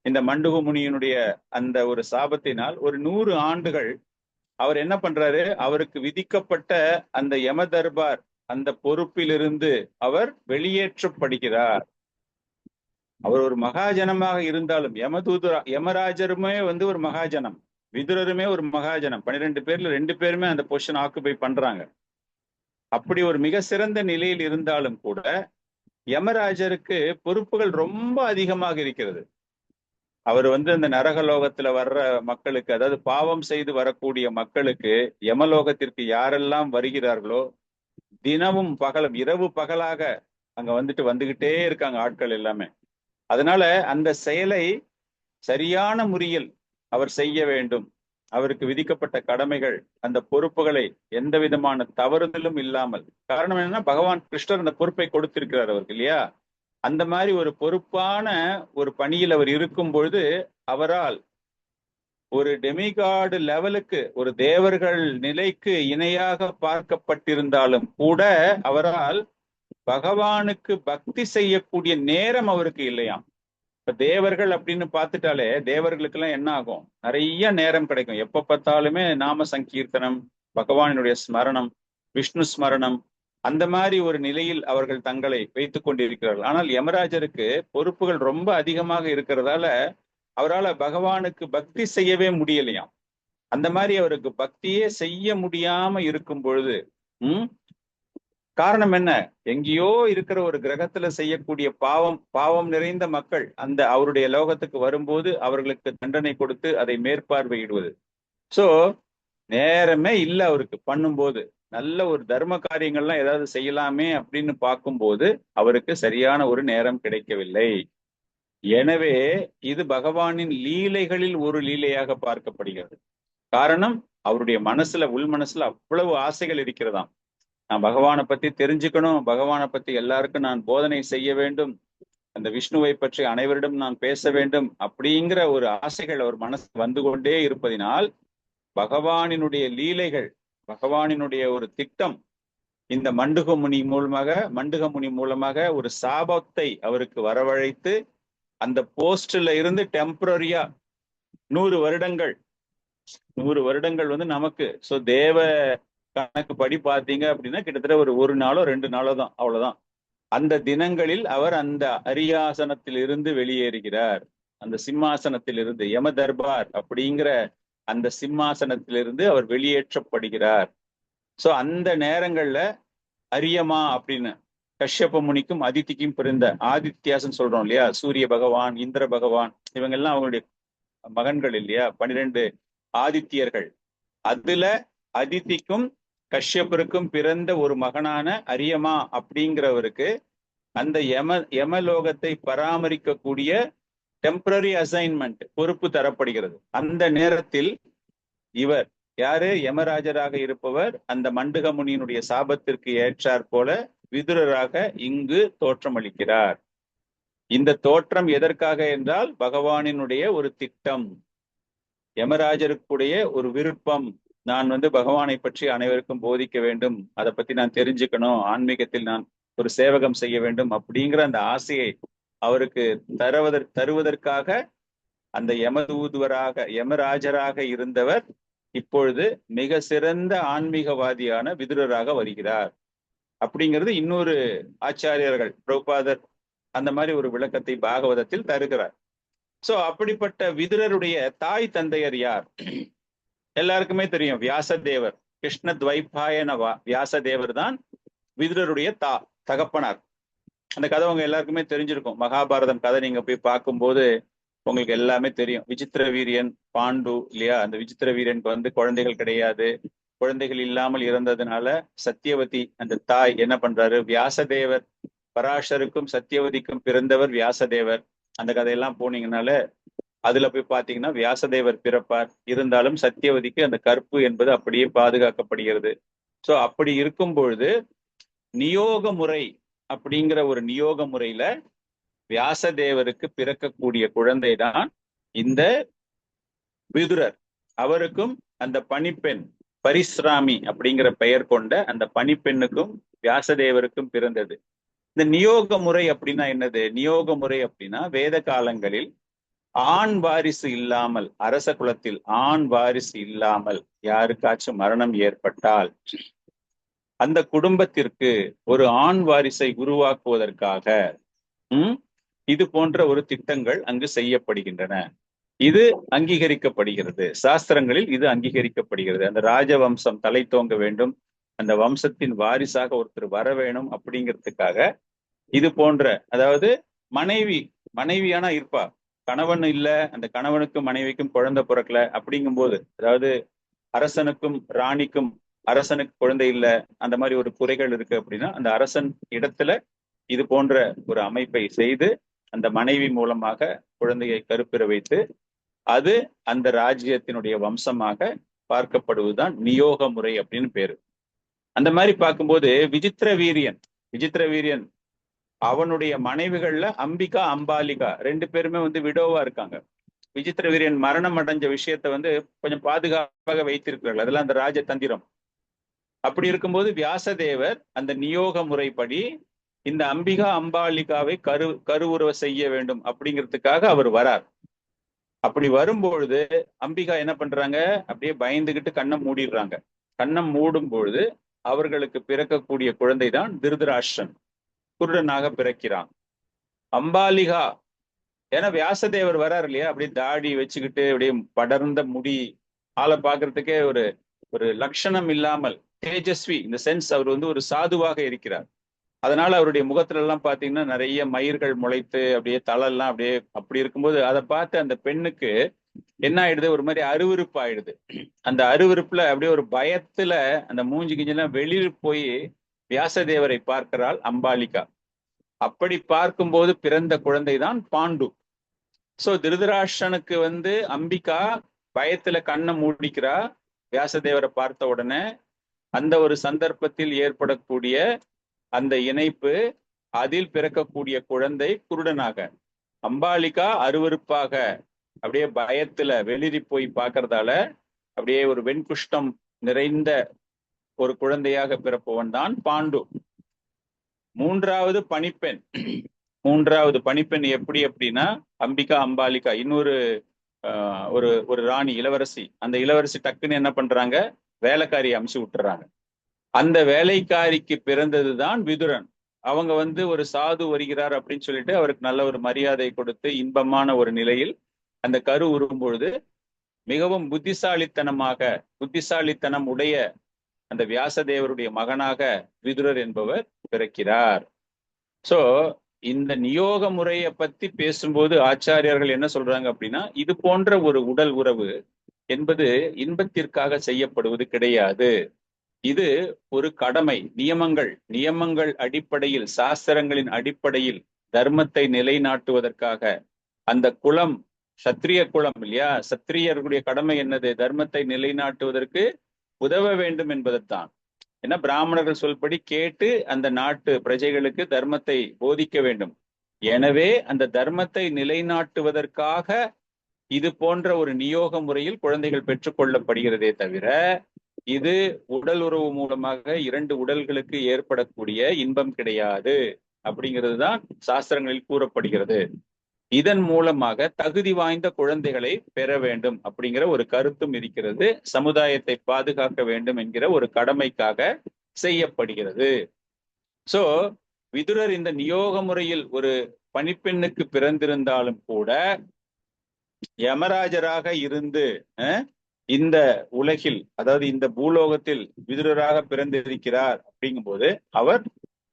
இந்த மண்டுகு முனியினுடைய அந்த ஒரு சாபத்தினால் ஒரு 100 ஆண்டுகள் அவர் என்ன பண்றாரு, அவருக்கு விதிக்கப்பட்ட அந்த யம தர்பார் அந்த பொறுப்பிலிருந்து அவர் வெளியேற்றப்படுகிறார். அவர் ஒரு மகாஜனமாக இருந்தாலும் யமராஜருமே ஒரு மகாஜனம், விதுரருமே ஒரு மகாஜனம். 12 பேர்ல 2 பேருமே அந்த பொசிஷன் ஆக்குபை பண்றாங்க. அப்படி ஒரு மிக சிறந்த நிலையில் இருந்தாலும் கூட யமராஜருக்கு பொறுப்புகள் ரொம்ப அதிகமாக இருக்கிறது. அவர் அந்த நரகலோகத்துல வர்ற மக்களுக்கு, அதாவது பாவம் செய்து வரக்கூடிய மக்களுக்கு யமலோகத்திற்கு யாரெல்லாம் வருகிறார்களோ தினமும் பகலும் இரவு பகலாக அங்க வந்துகிட்டே இருக்காங்க ஆட்கள் எல்லாமே. அதனால அந்த செயலை சரியான முறையில் அவர் செய்ய வேண்டும். அவருக்கு விதிக்கப்பட்ட கடமைகள், அந்த பொறுப்புகளை எந்த விதமான தவறுதலும் இல்லாமல், காரணம் என்னன்னா பகவான் கிருஷ்ணர் அந்த பொறுப்பை கொடுத்திருக்கிறார் அவருக்கு இல்லையா. அந்த மாதிரி ஒரு பொறுப்பான ஒரு பணியில் அவர் இருக்கும் பொழுது அவரால் ஒரு டெமிகார்டு லெவலுக்கு, ஒரு தேவர்கள் நிலைக்கு இணையாக பார்க்கப்பட்டிருந்தாலும் கூட அவரால் பகவானுக்கு பக்தி செய்யக்கூடிய நேரம் அவருக்கு இல்லையாம். இப்ப தேவர்கள் அப்படின்னு பார்த்துட்டாலே தேவர்களுக்கு எல்லாம் என்ன ஆகும், நிறைய நேரம் கிடைக்கும். எப்ப பார்த்தாலுமே நாம சங்கீர்த்தனம், பகவானுடைய ஸ்மரணம், விஷ்ணு ஸ்மரணம், அந்த மாதிரி ஒரு நிலையில் அவர்கள் தங்களை வைத்துக் கொண்டிருக்கிறார்கள். ஆனால் யமராஜருக்கு பொறுப்புகள் ரொம்ப அதிகமாக இருக்கிறதால அவரால் பகவானுக்கு பக்தி செய்யவே முடியலையாம். அந்த மாதிரி அவருக்கு பக்தியே செய்ய முடியாம இருக்கும் பொழுது காரணம் என்ன? எங்கேயோ இருக்கிற ஒரு கிரகத்துல செய்யக்கூடிய பாவம் நிறைந்த மக்கள் அந்த அவருடைய லோகத்துக்கு வரும்போது அவர்களுக்கு தண்டனை கொடுத்து அதை மேற்பார்வையிடுவது. சோ நேரமே இல்லை அவருக்கு. பண்ணும்போது நல்ல ஒரு தர்ம காரியங்கள்லாம் ஏதாவது செய்யலாமே அப்படின்னு பார்க்கும்போது அவருக்கு சரியான ஒரு நேரம் கிடைக்கவில்லை. எனவே இது பகவானின் லீலைகளில் ஒரு லீலையாக பார்க்கப்படுகிறது. காரணம், அவருடைய மனசுல உள் மனசுல அவ்வளவு ஆசைகள் இருக்கிறதாம். நான் பகவானை பத்தி தெரிஞ்சுக்கணும், பகவானை பத்தி எல்லாருக்கும் நான் போதனை செய்ய வேண்டும், அந்த விஷ்ணுவை பற்றி அனைவரிடம் நான் பேச வேண்டும் அப்படிங்கிற ஒரு ஆசைகள் அவர் மனசு வந்து கொண்டே இருப்பதினால் பகவானினுடைய லீலைகள், பகவானினுடைய ஒரு திட்டம் இந்த மண்டுக முனி மூலமாக ஒரு சாபத்தை அவருக்கு வரவழைத்து அந்த போஸ்ட்ல இருந்து டெம்பரரியா 100 வருடங்கள் வந்து நமக்கு தேவ கணக்கு படி பார்த்தீங்க அப்படின்னா கிட்டத்தட்ட ஒரு நாளோ 2 நாளோ தான், அவ்வளவுதான். அந்த தினங்களில் அவர் அந்த அரியாசனத்தில் இருந்து வெளியேறுகிறார். அந்த சிம்மாசனத்தில் இருந்து, யம தர்பார் அப்படிங்கிற அந்த சிம்மாசனத்திலிருந்து அவர் வெளியேற்றப்படுகிறார். சோ அந்த நேரங்கள்ல அரியமா அப்படின்னு கஷ்யப முனிக்கும் அதித்திக்கும் பிறந்த ஆதித்யாசன் சொல்றோம் இல்லையா, சூரிய பகவான், இந்திர பகவான், இவங்க எல்லாம் அவங்களுடைய மகன்கள் இல்லையா, 12 ஆதித்யர்கள். அதுல அதித்திக்கும் கஷ்யப்பருக்கும் பிறந்த ஒரு மகனான அரியமா அப்படிங்கிறவருக்கு அந்த யமலோகத்தை பராமரிக்கக்கூடிய டெம்பரரி அசைன்மெண்ட் பொறுப்பு தரப்படுகிறது. அந்த நேரத்தில் இவர் யாரு, யமராஜராக இருப்பவர் அந்த மண்டுக முனியினுடைய சாபத்திற்கு ஏற்றாற் போல விதுரராக இங்கு தோற்றமளிக்கிறார். இந்த தோற்றம் எதற்காக என்றால் பகவானினுடைய ஒரு திட்டம், யமராஜருக்குடைய ஒரு விருப்பம். நான் வந்து பகவானை பற்றி அனைவருக்கும் போதிக்க வேண்டும், அதை பத்தி நான் தெரிஞ்சுக்கணும், ஆன்மீகத்தில் நான் ஒரு சேவகம் செய்ய வேண்டும் அப்படிங்கிற அந்த ஆசையை அவருக்கு தருவதற்காக அந்த யமராஜராக இருந்தவர் இப்பொழுது மிக சிறந்த ஆன்மீகவாதியான விதுரராக வருகிறார். அப்படிங்கிறது இன்னொரு ஆச்சாரியர்கள், பிரபுபாதர் அந்த மாதிரி ஒரு விளக்கத்தை பாகவதத்தில் தருகிறார். சோ அப்படிப்பட்ட விதுரருடைய தாய் தந்தையர் யார்? எல்லாருக்குமே தெரியும், வியாசதேவர். கிருஷ்ண துவைபாயன வியாசதேவர் தான் விதுரருடைய தகப்பனார். அந்த கதை உங்க எல்லாருக்குமே தெரிஞ்சிருக்கும். மகாபாரதம் கதை நீங்க போய் பார்க்கும்போது உங்களுக்கு எல்லாமே தெரியும். விசித்திர வீரியன் பாண்டு இல்லையா, அந்த விசித்திர வீரியனுக்கு வந்து குழந்தைகள் கிடையாது. குழந்தைகள் இல்லாமல் இறந்ததுனால சத்தியவதி அந்த தாய் என்ன பண்றாரு, வியாசதேவர், பராசருக்கும் சத்தியவதிக்கும் பிறந்தவர் வியாசதேவர். அந்த கதையெல்லாம் போனீங்கனால அதுல போய் பாத்தீங்கன்னா வியாசதேவர் பிறப்பார். இருந்தாலும் சத்தியவதிக்கு அந்த கற்பு என்பது அப்படியே பாதுகாக்கப்படுகிறது. சோ அப்படி இருக்கும் பொழுது நியோக முறை அப்படிங்கிற ஒரு நியோக முறையில வியாசதேவருக்கு பிறக்கக்கூடிய குழந்தைதான் இந்த விதுரர். அவருக்கும் அந்த பணிப்பெண் பரிஸ்ராமி அப்படிங்கிற பெயர் கொண்ட அந்த பணிப்பெண்ணுக்கும் வியாசதேவருக்கும் பிறந்தது. இந்த நியோக முறை அப்படின்னா என்னது? நியோக முறை அப்படின்னா வேத காலங்களில் ஆண் வாரிசு இல்லாமல், அரச குலத்தில் ஆண் வாரிசு இல்லாமல் யாருக்காச்சும் மரணம் ஏற்பட்டால் அந்த குடும்பத்திற்கு ஒரு ஆண் வாரிசை உருவாக்குவதற்காக இது போன்ற ஒரு திட்டங்கள் அங்கு செய்யப்படுகின்றன. இது அங்கீகரிக்கப்படுகிறது, சாஸ்திரங்களில் இது அங்கீகரிக்கப்படுகிறது. அந்த ராஜவம்சம் தலை தோங்க வேண்டும், அந்த வம்சத்தின் வாரிசாக ஒருத்தர் வர வேணும் அப்படிங்கிறதுக்காக இது போன்ற, அதாவது மனைவியானா இருப்பா, கணவன் இல்ல, அந்த கணவனுக்கும் மனைவிக்கும் குழந்தை பிறக்கல அப்படிங்கும் போது, அதாவது அரசனுக்கும் ராணிக்கும், அரசனுக்கு குழந்தை இல்ல, அந்த மாதிரி ஒரு குறைகள் இருக்கு அப்படின்னா அந்த அரசன் இடத்துல இது போன்ற ஒரு அமைப்பை செய்து அந்த மனைவி மூலமாக குழந்தையை கருப்பிற வைத்து அது அந்த ராஜ்யத்தினுடைய வம்சமாக பார்க்கப்படுவதுதான் நியோக முறை அப்படின்னு பேரு. அந்த மாதிரி பார்க்கும்போது விசித்திர வீரியன் அவனுடைய மனைவிகள்ல அம்பிகா, அம்பாலிகா 2 பேருமே வந்து விடோவா இருக்காங்க. விசித்திர வீரியன் மரணம் அடைஞ்ச விஷயத்த வந்து கொஞ்சம் பாதுகாப்பாக வைத்திருக்கிறார்கள். அதெல்லாம் அந்த ராஜதந்திரம். அப்படி இருக்கும்போது வியாசதேவர் அந்த நியோக முறைப்படி இந்த அம்பிகா அம்பாலிகாவை கருவுறவ செய்ய வேண்டும் அப்படிங்கிறதுக்காக அவர் வரார். அப்படி வரும்பொழுது அம்பிகா என்ன பண்றாங்க, அப்படியே பயந்துகிட்டு கண்ணை மூடிடுறாங்க. கண்ணம் மூடும் பொழுது அவர்களுக்கு பிறக்கக்கூடிய குழந்தைதான் திருதராஷ்டிரன், குருடனாக பிறக்கிறான். அம்பாலிகா, ஏன்னா வியாசதேவர் வராரு இல்லையா, அப்படியே தாடி வச்சுக்கிட்டு அப்படியே படர்ந்த முடி, ஆளை பார்க்கறதுக்கே ஒரு ஒரு லட்சணம் இல்லாமல் தேஜஸ்வி, இந்த சென்ஸ் அவர் வந்து ஒரு சாதுவாக இருக்கிறார். அதனால அவருடைய முகத்துல எல்லாம் பாத்தீங்கன்னா நிறைய மயிர்கள் முளைத்து அப்படியே தலெல்லாம் அப்படியே அப்படி இருக்கும்போது அதை பார்த்து அந்த பெண்ணுக்கு என்ன ஆயிடுது, ஒரு மாதிரி அருவருப்பு ஆயிடுது. அந்த அருவருப்புல அப்படியே ஒரு பயத்துல அந்த மூஞ்சி கிஞ்செல்லாம் வெளியில் போய் வியாசதேவரை பார்க்கிறாள் அம்பாலிகா. அப்படி பார்க்கும்போது பிறந்த குழந்தைதான் பாண்டு. சோ திருதராஷ்டிரனுக்கு வந்து அம்பிகா பயத்துல கண்ணை மூடிக்கிறா வியாசதேவரை பார்த்த உடனே. அந்த ஒரு சந்தர்ப்பத்தில் ஏற்படக்கூடிய அந்த இணைப்பு, அதில் பிறக்கக்கூடிய குழந்தை குருடனாக, அம்பாலிகா அருவருப்பாக அப்படியே பயத்துல வெளிரி போய் பார்க்கறதால அப்படியே ஒரு வெண்குஷ்டம் நிறைந்த ஒரு குழந்தையாக பிறப்பவன் தான் பாண்டு. மூன்றாவது பணிப்பெண். மூன்றாவது பணிப்பெண் எப்படி அப்படின்னா அம்பிகா அம்பாலிகா இன்னொரு ஒரு ஒரு ராணி இளவரசி. அந்த இளவரசி டக்குன்னு என்ன பண்றாங்க, வேலைக்காரியை அமுச்சு விட்டுறாங்க. அந்த வேலைக்காரிக்கு பிறந்ததுதான் விதுரன். அவங்க வந்து ஒரு சாது வருகிறார் அப்படின்னு சொல்லிட்டு அவருக்கு நல்ல ஒரு மரியாதை கொடுத்து இன்பமான ஒரு நிலையில் அந்த கரு உருவும் பொழுது மிகவும் புத்திசாலித்தனம் உடைய அந்த வியாசதேவருடைய மகனாக விதுரர் என்பவர் பிறக்கிறார். சோ இந்த நியோக முறையை பத்தி பேசும்போது ஆச்சாரியர்கள் என்ன சொல்றாங்க அப்படின்னா, இது போன்ற ஒரு உடல் உறவு என்பது இன்பத்திற்காக செய்யப்படுவது கிடையாது. இது ஒரு கடமை, நியமங்கள் அடிப்படையில், சாஸ்திரங்களின் அடிப்படையில் தர்மத்தை நிலைநாட்டுவதற்காக. அந்த குலம் சத்திரிய குலம் இல்லையா, சத்திரியர்களுடைய கடமை என்னது, தர்மத்தை நிலைநாட்டுவதற்கு உதவ வேண்டும் என்பதுதான். ஏன்னா பிராமணர்கள் சொல்படி கேட்டு அந்த நாட்டு பிரஜைகளுக்கு தர்மத்தை போதிக்க வேண்டும். எனவே அந்த தர்மத்தை நிலைநாட்டுவதற்காக இது போன்ற ஒரு நியோக முறையில் குழந்தைகள் பெற்றுக்கொள்ளப்படுகிறதே தவிர, இது உடல் உறவு மூலமாக இரண்டு உடல்களுக்கு ஏற்படக்கூடிய இன்பம் கிடையாது அப்படிங்கிறது தான் சாஸ்திரங்களில் கூறப்படுகிறது. இதன் மூலமாக தகுதி வாய்ந்த குழந்தைகளை பெற வேண்டும் அப்படிங்கிற ஒரு கருத்தும் இருக்கிறது. சமுதாயத்தை பாதுகாக்க வேண்டும் என்கிற ஒரு கடமைக்காக செய்யப்படுகிறது. சோ விதுரர் இந்த நியோக முறையில் ஒரு பணிப்பெண்ணுக்கு பிறந்திருந்தாலும் கூட யமராஜராக இருந்து இந்த உலகில், அதாவது இந்த பூலோகத்தில் விதுரராக பிறந்திருக்கிறார். அப்படிங்கும் போது அவர்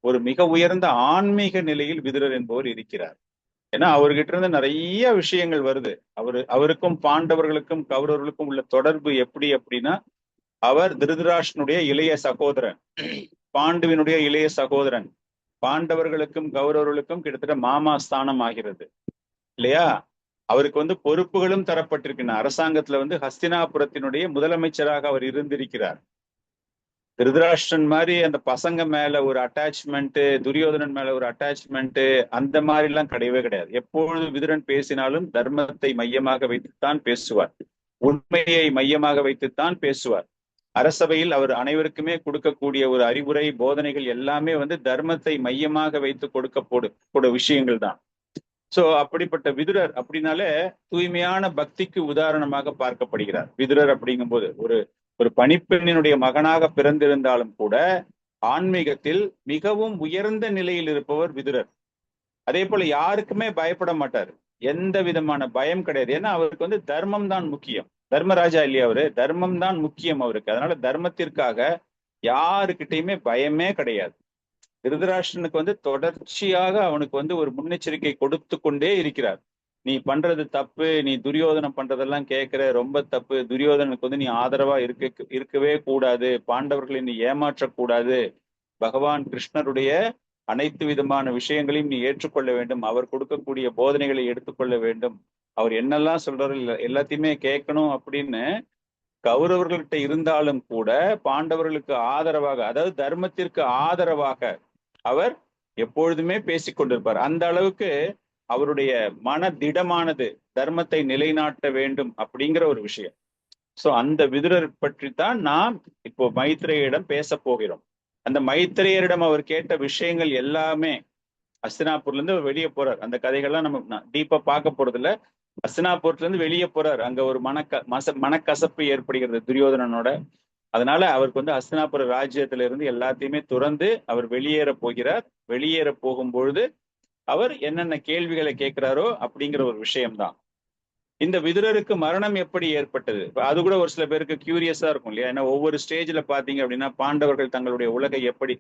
ஒரு மிக உயர்ந்த ஆன்மீக நிலையில் விதுரர் என்பவர் இருக்கிறார். ஏன்னா அவர்கிட்ட இருந்து நிறைய விஷயங்கள் வருது. அவருக்கும் பாண்டவர்களுக்கும் கௌரவர்களுக்கும் உள்ள தொடர்பு எப்படி அப்படின்னா, அவர் திருதராஷ்டிரனுடைய இளைய சகோதரன், பாண்டுவினுடைய இளைய சகோதரன். பாண்டவர்களுக்கும் கௌரவர்களுக்கும் கிட்டத்தட்ட மாமா ஸ்தானம் ஆகிறது இல்லையா. அவருக்கு வந்து பொறுப்புகளும் தரப்பட்டிருக்கின்றன. அரசாங்கத்துல வந்து ஹஸ்தினாபுரத்தினுடைய முதலமைச்சராக அவர் இருந்திருக்கிறார். திருதராஷ்டிரன் மாதிரி அந்த பசங்க மேல ஒரு அட்டாச்மெண்ட், துரியோதனன் மேல ஒரு அட்டாச்மெண்ட், அந்த மாதிரி எல்லாம் கிடையவே கிடையாது. எப்பொழுது விதுரன் பேசினாலும் தர்மத்தை மையமாக வைத்துத்தான் பேசுவார், உண்மையை மையமாக வைத்துத்தான் பேசுவார். அரசபையில் அவர் அனைவருக்குமே கொடுக்கக்கூடிய ஒரு அறிவுரை, போதனைகள் எல்லாமே வந்து தர்மத்தை மையமாக வைத்து கொடுக்கக்கூடிய விஷயங்கள் தான். சோ அப்படிப்பட்ட விதுரர் அப்படின்னாலே தூய்மையான பக்திக்கு உதாரணமாக பார்க்கப்படுகிறார். விதுரர் அப்படிங்கும் போது ஒரு பணிப்பெண்ணினுடைய மகனாக பிறந்திருந்தாலும் கூட ஆன்மீகத்தில் மிகவும் உயர்ந்த நிலையில் இருப்பவர் விதுரர். அதே போல யாருக்குமே பயப்பட மாட்டார், எந்த விதமான பயம் கிடையாது. ஏன்னா அவருக்கு வந்து தர்மம் தான் முக்கியம். தர்மராஜா இல்லையா அவரு, தர்மம் தான் முக்கியம் அவருக்கு. அதனால தர்மத்திற்காக யாருக்கிட்டையுமே பயமே கிடையாது. திருதராஷ்டிரனுக்கு வந்து தொடர்ச்சியாக அவனுக்கு வந்து ஒரு முன்னெச்சரிக்கை கொடுத்து கொண்டே இருக்கிறார். நீ பண்றது தப்பு, நீ துரியோதனம் பண்றதெல்லாம் கேட்கிற, ரொம்ப தப்பு. துரியோதனுக்கு வந்து நீ ஆதரவா இருக்கவே கூடாது, பாண்டவர்களை நீ ஏமாற்றக்கூடாது, பகவான் கிருஷ்ணருடைய அனைத்து விதமான விஷயங்களையும் நீ ஏற்றுக்கொள்ள வேண்டும், அவர் கொடுக்கக்கூடிய போதனைகளை எடுத்துக்கொள்ள வேண்டும், அவர் என்னெல்லாம் சொல்றாரு எல்லாத்தையுமே கேட்கணும் அப்படின்னு கௌரவர்கள்ட்ட இருந்தாலும் கூட பாண்டவர்களுக்கு ஆதரவாக, அதாவது தர்மத்திற்கு ஆதரவாக அவர் எப்பொழுதுமே பேசிக்கொண்டிருப்பார். அந்த அளவுக்கு அவருடைய மன திடமானது தர்மத்தை நிலைநாட்ட வேண்டும் அப்படிங்கிற ஒரு விஷயம். சோ அந்த விதுரர் பற்றி தான் நாம் இப்போ மைத்ரேயிடம் பேச போகிறோம். அந்த மைத்ரேயரிடம் அவர் கேட்ட விஷயங்கள் எல்லாமே, ஹஸ்தினாபூர்ல இருந்து வெளியே போறார். அந்த கதைகள்லாம் நம்ம டீப்பா பார்க்க போறது இல்ல. ஹஸ்தினாபூர்ல இருந்து வெளியே போறார். அங்க ஒரு மனக்கசப்பு ஏற்படுகிறது துரியோதனனோட. அதனால அவருக்கு வந்து ஹஸ்தினாபுர ராஜ்யத்துல இருந்து எல்லாத்தையுமே துறந்து அவர் வெளியேற போகிறார். வெளியேற போகும்பொழுது அவர் என்னென்ன கேள்விகளை கேட்கிறாரோ அப்படிங்கிற ஒரு விஷயம்தான். இந்த விதுரருக்கு மரணம் எப்படி ஏற்பட்டது, அது கூட ஒரு சில பேருக்கு கியூரியஸா இருக்கும் இல்லையா? ஏன்னா ஒவ்வொரு ஸ்டேஜ்ல பாத்தீங்க அப்படின்னா பாண்டவர்கள் தங்களுடைய உலகை எப்படி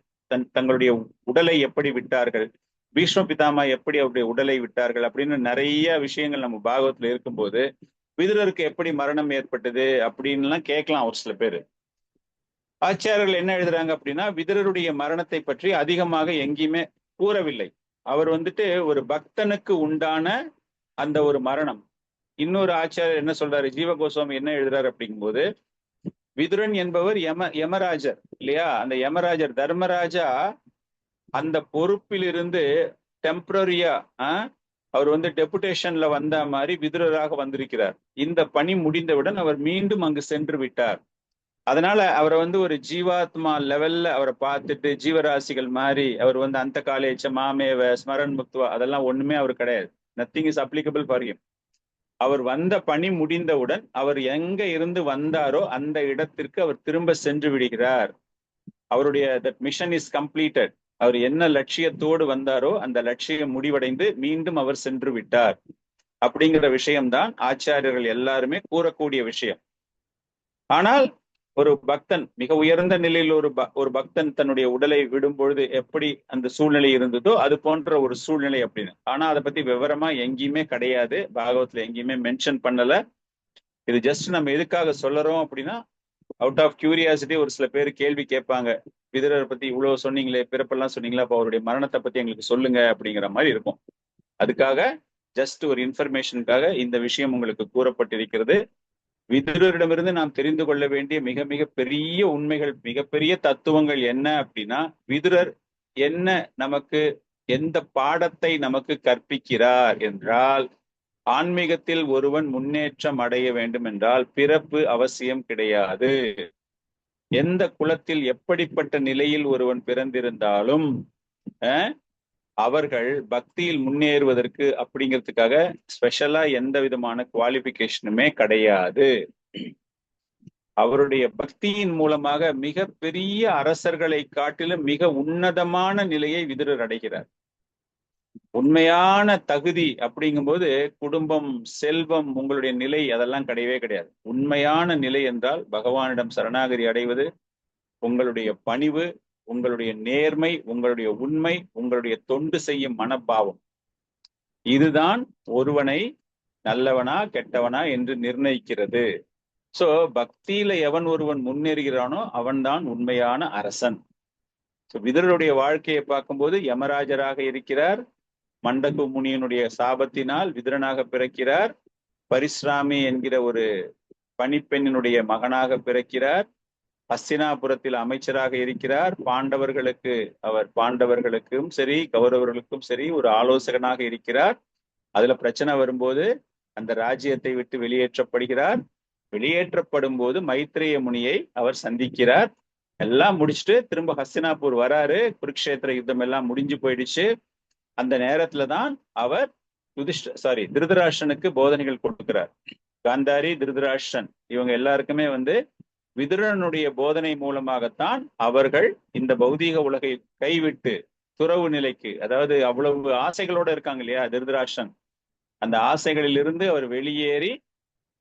தங்களுடைய உடலை எப்படி விட்டார்கள், பீஷ்ம பிதாமா எப்படி அவருடைய உடலை விட்டார்கள் அப்படின்னு நிறைய விஷயங்கள் நம்ம பாகவத்துல இருக்கும்போது விதுரருக்கு எப்படி மரணம் ஏற்பட்டது அப்படின்லாம் கேட்கலாம் ஒரு சில பேர். ஆச்சாரியர்கள் என்ன எழுதுறாங்க அப்படின்னா விதுரருடைய மரணத்தை பற்றி அதிகமாக எங்கேயுமே கூறவில்லை. அவர் வந்துட்டு ஒரு பக்தனுக்கு உண்டான அந்த ஒரு மரணம். இன்னொரு ஆச்சாரியர் என்ன சொல்றாரு, ஜீவ கோஸ்வாமி என்ன எழுதுறாரு அப்படிங்கும்போது, விதுரன் என்பவர் யமராஜர் இல்லையா? அந்த யமராஜர் தர்மராஜா அந்த பொறுப்பிலிருந்து டெம்பரரியா அவர் வந்து டெபுடேஷன்ல வந்த மாதிரி விதுரராக வந்திருக்கிறார். இந்த பணி முடிந்தவுடன் அவர் மீண்டும் அங்கு சென்று விட்டார். அதனால அவரை வந்து ஒரு ஜீவாத்மா லெவல்ல அவரை பார்த்துட்டு ஜீவராசிகள் மாதிரி அவர் வந்து அந்த காலேஜ மாமேவ ஸ்மரன் முக்துவா அதெல்லாம் ஒண்ணுமே அவர் கிடையாது. Nothing is applicable for him. அவர் வந்த பணி முடிந்தவுடன் அவர் எங்க இருந்து வந்தாரோ அந்த இடத்திற்கு அவர் திரும்ப சென்று விடுகிறார். அவருடைய தட் மிஷன் இஸ் கம்ப்ளீட்டட். அவர் என்ன லட்சியத்தோடு வந்தாரோ அந்த லட்சியம் முடிவடைந்து மீண்டும் அவர் சென்று விட்டார் அப்படிங்கிற விஷயம்தான் ஆச்சாரியர்கள் எல்லாருமே கூறக்கூடிய விஷயம். ஆனால் ஒரு பக்தன் மிக உயர்ந்த நிலையில் ஒரு பக்தன் தன்னுடைய உடலை விடும் பொழுது எப்படி அந்த சூழ்நிலை இருந்ததோ அது போன்ற ஒரு சூழ்நிலை அப்படின்னு. ஆனா அதை பத்தி விவரமா எங்கேயுமே கிடையாது, பாகவத்துல எங்கேயுமே மென்ஷன் பண்ணல. இது ஜஸ்ட் நம்ம எதுக்காக சொல்லறோம் அப்படின்னா அவுட் ஆஃப் கியூரியாசிட்டி ஒரு சில பேர் கேள்வி கேட்பாங்க, விதுரரை பத்தி இவ்வளவு சொன்னீங்களே, பிறப்பெல்லாம் சொன்னீங்களா, அப்போ அவருடைய மரணத்தை பத்தி எங்களுக்கு சொல்லுங்க அப்படிங்கிற மாதிரி இருக்கும். அதுக்காக ஜஸ்ட் ஒரு இன்ஃபர்மேஷனுக்காக இந்த விஷயம் உங்களுக்கு கூறப்பட்டிருக்கிறது. விதுரரிடமிருந்து நாம் தெரிந்து கொள்ள வேண்டிய மிக மிக பெரிய உண்மைகள், மிகப்பெரிய தத்துவங்கள் என்ன அப்படின்னா, விதுரர் என்ன நமக்கு எந்த பாடத்தை நமக்கு கற்பிக்கிறார் என்றால், ஆன்மீகத்தில் ஒருவன் முன்னேற்றம் அடைய வேண்டும் என்றால் பிறப்பு அவசியம் கிடையாது. எந்த குலத்தில் எப்படிப்பட்ட நிலையில் ஒருவன் பிறந்திருந்தாலும் அவர்கள் பக்தியில் முன்னேறுவதற்கு அப்படிங்கிறதுக்காக ஸ்பெஷலா எந்த விதமான குவாலிபிகேஷனுமே கிடையாது. அவருடைய பக்தியின் மூலமாக மிக பெரிய அரசர்களை காட்டிலும் மிக உன்னதமான நிலையை விதுரர் அடைகிறார். உண்மையான தகுதி அப்படிங்கும்போது குடும்பம், செல்வம், உங்களுடைய நிலை அதெல்லாம் கிடையவே கிடையாது. உண்மையான நிலை என்றால் பகவானிடம் சரணாகதி அடைவது, உங்களுடைய பணிவு, உங்களுடைய நேர்மை, உங்களுடைய உண்மை, உங்களுடைய தொண்டு செய்யும் மனப்பாவம். இதுதான் ஒருவனை நல்லவனா கெட்டவனா என்று நிர்ணயிக்கிறது. சோ பக்தியில எவன் ஒருவன் முன்னேறுகிறானோ அவன்தான் உண்மையான அரசன். விதுரருடைய வாழ்க்கையை பார்க்கும்போது யமராஜராக இருக்கிறார், மண்டகு முனியனுடைய சாபத்தினால் விதுரனாக பிறக்கிறார், பரிஸ்ராமி என்கிற ஒரு பணிப்பெண்ணினுடைய மகனாக பிறக்கிறார், ஹஸ்தினாபுரத்தில் அமைச்சராக இருக்கிறார், பாண்டவர்களுக்கும் சரி கௌரவர்களுக்கும் சரி ஒரு ஆலோசகனாக இருக்கிறார். அதுல பிரச்சனை வரும்போது அந்த ராஜ்யத்தை விட்டு வெளியேற்றப்படுகிறார். வெளியேற்றப்படும் போது மைத்ரேய முனியை அவர் சந்திக்கிறார். எல்லாம் முடிச்சுட்டு திரும்ப ஹஸ்தினாபூர் வராரு. குருக்ஷேத்திர யுத்தம் எல்லாம் முடிஞ்சு போயிடுச்சு. அந்த நேரத்துலதான் அவர் திருதராஷ்டிரனுக்கு போதனைகள் கொடுக்கிறார். காந்தாரி, திருதராஷ்டிரன் இவங்க எல்லாருக்குமே விதுரனுடைய போதனை மூலமாகத்தான் அவர்கள் இந்த பௌதீக உலகை கைவிட்டு துறவு நிலைக்கு, அதாவது அவ்வளவு ஆசைகளோட இருக்காங்க இல்லையா திருதராஷ்டிரன், அந்த ஆசைகளிலிருந்து அவர் வெளியேறி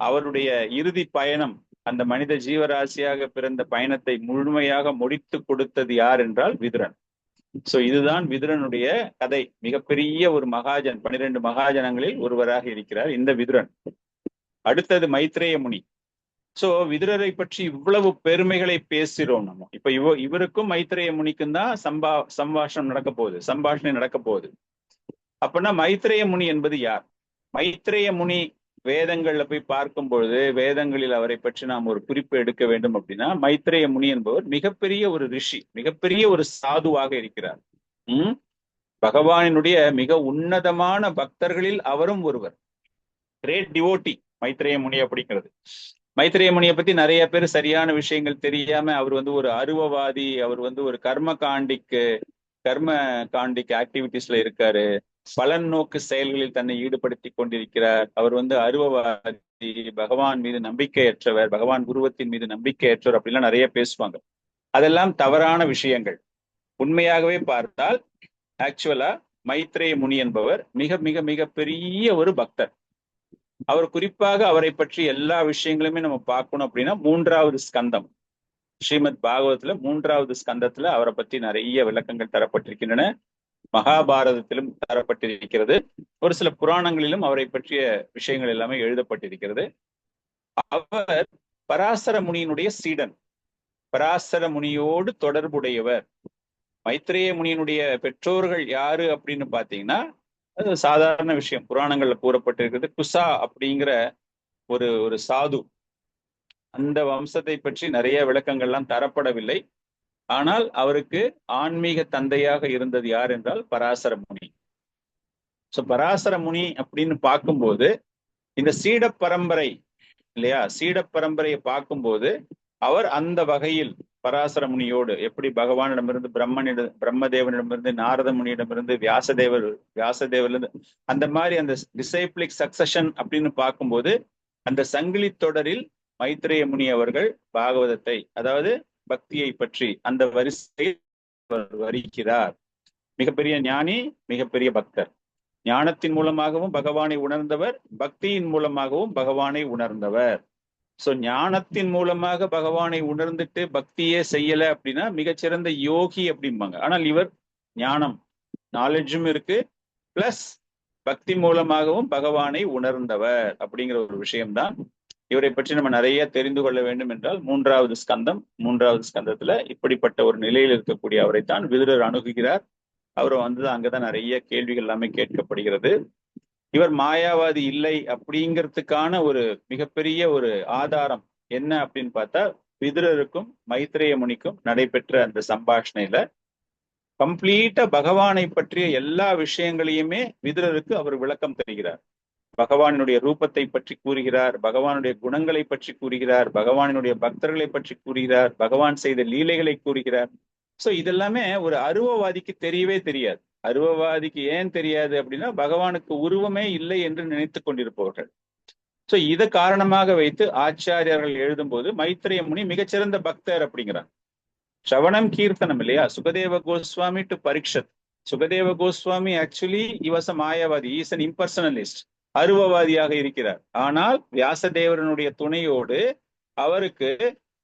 அவருடைய இறுதி பயணம், அந்த மனித ஜீவராசியாக பிறந்த பயணத்தை முழுமையாக முடித்து கொடுத்தது யார் என்றால் விதுரன். சோ இதுதான் விதுரனுடைய கதை. மிகப்பெரிய ஒரு மகாஜன், 12 மகாஜனங்களில் ஒருவராக இருக்கிறார் இந்த விதுரன். அடுத்தது மைத்ரேய முனி. சோ விதுரரை பற்றி இவ்வளவு பெருமைகளை பேசுகிறோம் நம்ம. இப்ப இவருக்கும் மைத்ரேய முனிக்கும் தான் சம்பாஷணை நடக்க போகுது. அப்படின்னா மைத்ரேய முனி என்பது யார்? மைத்ரேய முனி வேதங்கள்ல போய் பார்க்கும் பொழுது வேதங்களில் அவரை பற்றி நாம் ஒரு குறிப்பு எடுக்க வேண்டும் அப்படின்னா, மைத்ரேய முனி என்பவர் மிகப்பெரிய ஒரு ரிஷி, மிகப்பெரிய ஒரு சாதுவாக இருக்கிறார். பகவானினுடைய மிக உன்னதமான பக்தர்களில் அவரும் ஒருவர். கிரேட் டிவோட்டி மைத்ரேய முனி அப்படிங்கிறது. மைத்ரேய முனியை பத்தி நிறைய பேர் சரியான விஷயங்கள் தெரியாம அவர் ஒரு அருவவாதி, அவர் ஒரு கர்ம காண்டிக் ஆக்டிவிட்டிஸ்ல இருக்காரு, பலன் நோக்கு செயல்களில் தன்னை ஈடுபடுத்தி கொண்டிருக்கிறார். அவர் அருவவாதி, பகவான் மீது நம்பிக்கையற்றவர், பகவான் உருவத்தின் மீது நம்பிக்கையற்றவர் அப்படிலாம் நிறைய பேசுவாங்க. அதெல்லாம் தவறான விஷயங்கள். உண்மையாகவே பார்த்தால் ஆக்சுவலா மைத்ரேய முனி என்பவர் மிக மிக மிக பெரிய ஒரு பக்தர். அவர் குறிப்பாக அவரை பற்றி எல்லா விஷயங்களுமே நம்ம பார்க்கணும் அப்படின்னா 3வது ஸ்கந்தம் ஸ்ரீமத் பாகவதத்துல 3வது ஸ்கந்தத்துல அவரை பற்றி நிறைய விளக்கங்கள் தரப்பட்டிருக்கின்றன. மகாபாரதத்திலும் தரப்பட்டிருக்கிறது. ஒரு சில புராணங்களிலும் அவரை பற்றிய விஷயங்கள் எல்லாமே எழுதப்பட்டிருக்கிறது. அவர் பராசர முனியினுடைய சீடன், பராசர முனியோடு தொடர்புடையவர். மைத்ரேய முனியினுடைய பெற்றோர்கள் யாரு அப்படின்னு பாத்தீங்கன்னா, அது சாதாரண விஷயம். புராணங்கள்ல கூறப்பட்டிருக்கிறது. குசா அப்படிங்கிற ஒரு ஒரு சாது. அந்த வம்சத்தை பற்றி நிறைய விளக்கங்கள்லாம் தரப்படவில்லை. ஆனால் அவருக்கு ஆன்மீக தந்தையாக இருந்தது யார் என்றால் பராசர முனி. சோ பராசர முனி அப்படின்னு பார்க்கும்போது இந்த சீட பரம்பரை இல்லையா, சீட பரம்பரையை பார்க்கும்போது அவர் அந்த வகையில் பராசர முனியோடு எப்படி பகவானிடமிருந்து பிரம்மதேவனிடமிருந்து நாரத முனியிடமிருந்து வியாசதேவர்ல அந்த மாதிரி அந்த டிசைப்ளிக் சக்சஷன் அப்படின்னு பார்க்கும்போது அந்த சங்கிலி தொடரில் மைத்ரேய முனி அவர்கள் பாகவதத்தை, அதாவது பக்தியை பற்றி அந்த வரிசையில் வருகிறார். மிகப்பெரிய ஞானி, மிகப்பெரிய பக்தர். ஞானத்தின் மூலமாகவும் பகவானை உணர்ந்தவர், பக்தியின் மூலமாகவும் பகவானை உணர்ந்தவர். சோ ஞானத்தின் மூலமாக பகவானை உணர்ந்துட்டு பக்தியே செய்யல அப்படின்னா மிகச்சிறந்த யோகி அப்படிம்பாங்க. ஆனால் இவர் ஞானம், நாலேஜும் இருக்கு, பிளஸ் பக்தி மூலமாகவும் பகவானை உணர்ந்தவர் அப்படிங்கிற ஒரு விஷயம்தான். இவரை பற்றி நம்ம நிறைய தெரிந்து கொள்ள வேண்டும் என்றால் 3வது ஸ்கந்தம், 3வது ஸ்கந்தத்துல இப்படிப்பட்ட ஒரு நிலையில் இருக்கக்கூடிய அவரைத்தான் விதுரர் அணுகுகிறார். அவர் அங்கதான் நிறைய கேள்விகள் எல்லாமே கேட்கப்படுகிறது. இவர் மாயாவாதி இல்லை அப்படிங்கிறதுக்கான ஒரு மிகப்பெரிய ஒரு ஆதாரம் என்ன அப்படின்னு பார்த்தா, விதுரருக்கும் மைத்ரேய முனிக்கும் நடைபெற்ற அந்த சம்பாஷணையில கம்ப்ளீட்டா பகவானை பற்றிய எல்லா விஷயங்களையுமே விதுரருக்கு அவர் விளக்கம் தருகிறார். பகவானுடைய ரூபத்தை பற்றி கூறுகிறார், பகவானுடைய குணங்களை பற்றி கூறுகிறார், பகவானுடைய பக்தர்களை பற்றி கூறுகிறார், பகவான் செய்த லீலைகளை கூறுகிறார். சோ இதெல்லாமே ஒரு அருவவாதிக்கு தெரியவே தெரியாது. அருவவாதிக்கு ஏன் தெரியாது அப்படின்னா, பகவானுக்கு உருவமே இல்லை என்று நினைத்து கொண்டிருப்பவர்கள். சோ இதை காரணமாக வைத்து ஆச்சாரியர்கள் எழுதும் போது மைத்ரேய முனி மிகச்சிறந்த பக்தர் அப்படிங்கிறார். ஸ்ரவணம் கீர்த்தனம் இல்லையா, சுகதேவ கோஸ்வாமி டு பரீட்சத். சுகதேவ கோஸ்வாமி ஆக்சுவலி இவச மாயாவாதி, இஸ் அன் இம்பர்சனலிஸ்ட், அருவவாதியாக இருக்கிறார். ஆனால் வியாசதேவரனுடைய துணையோடு அவருக்கு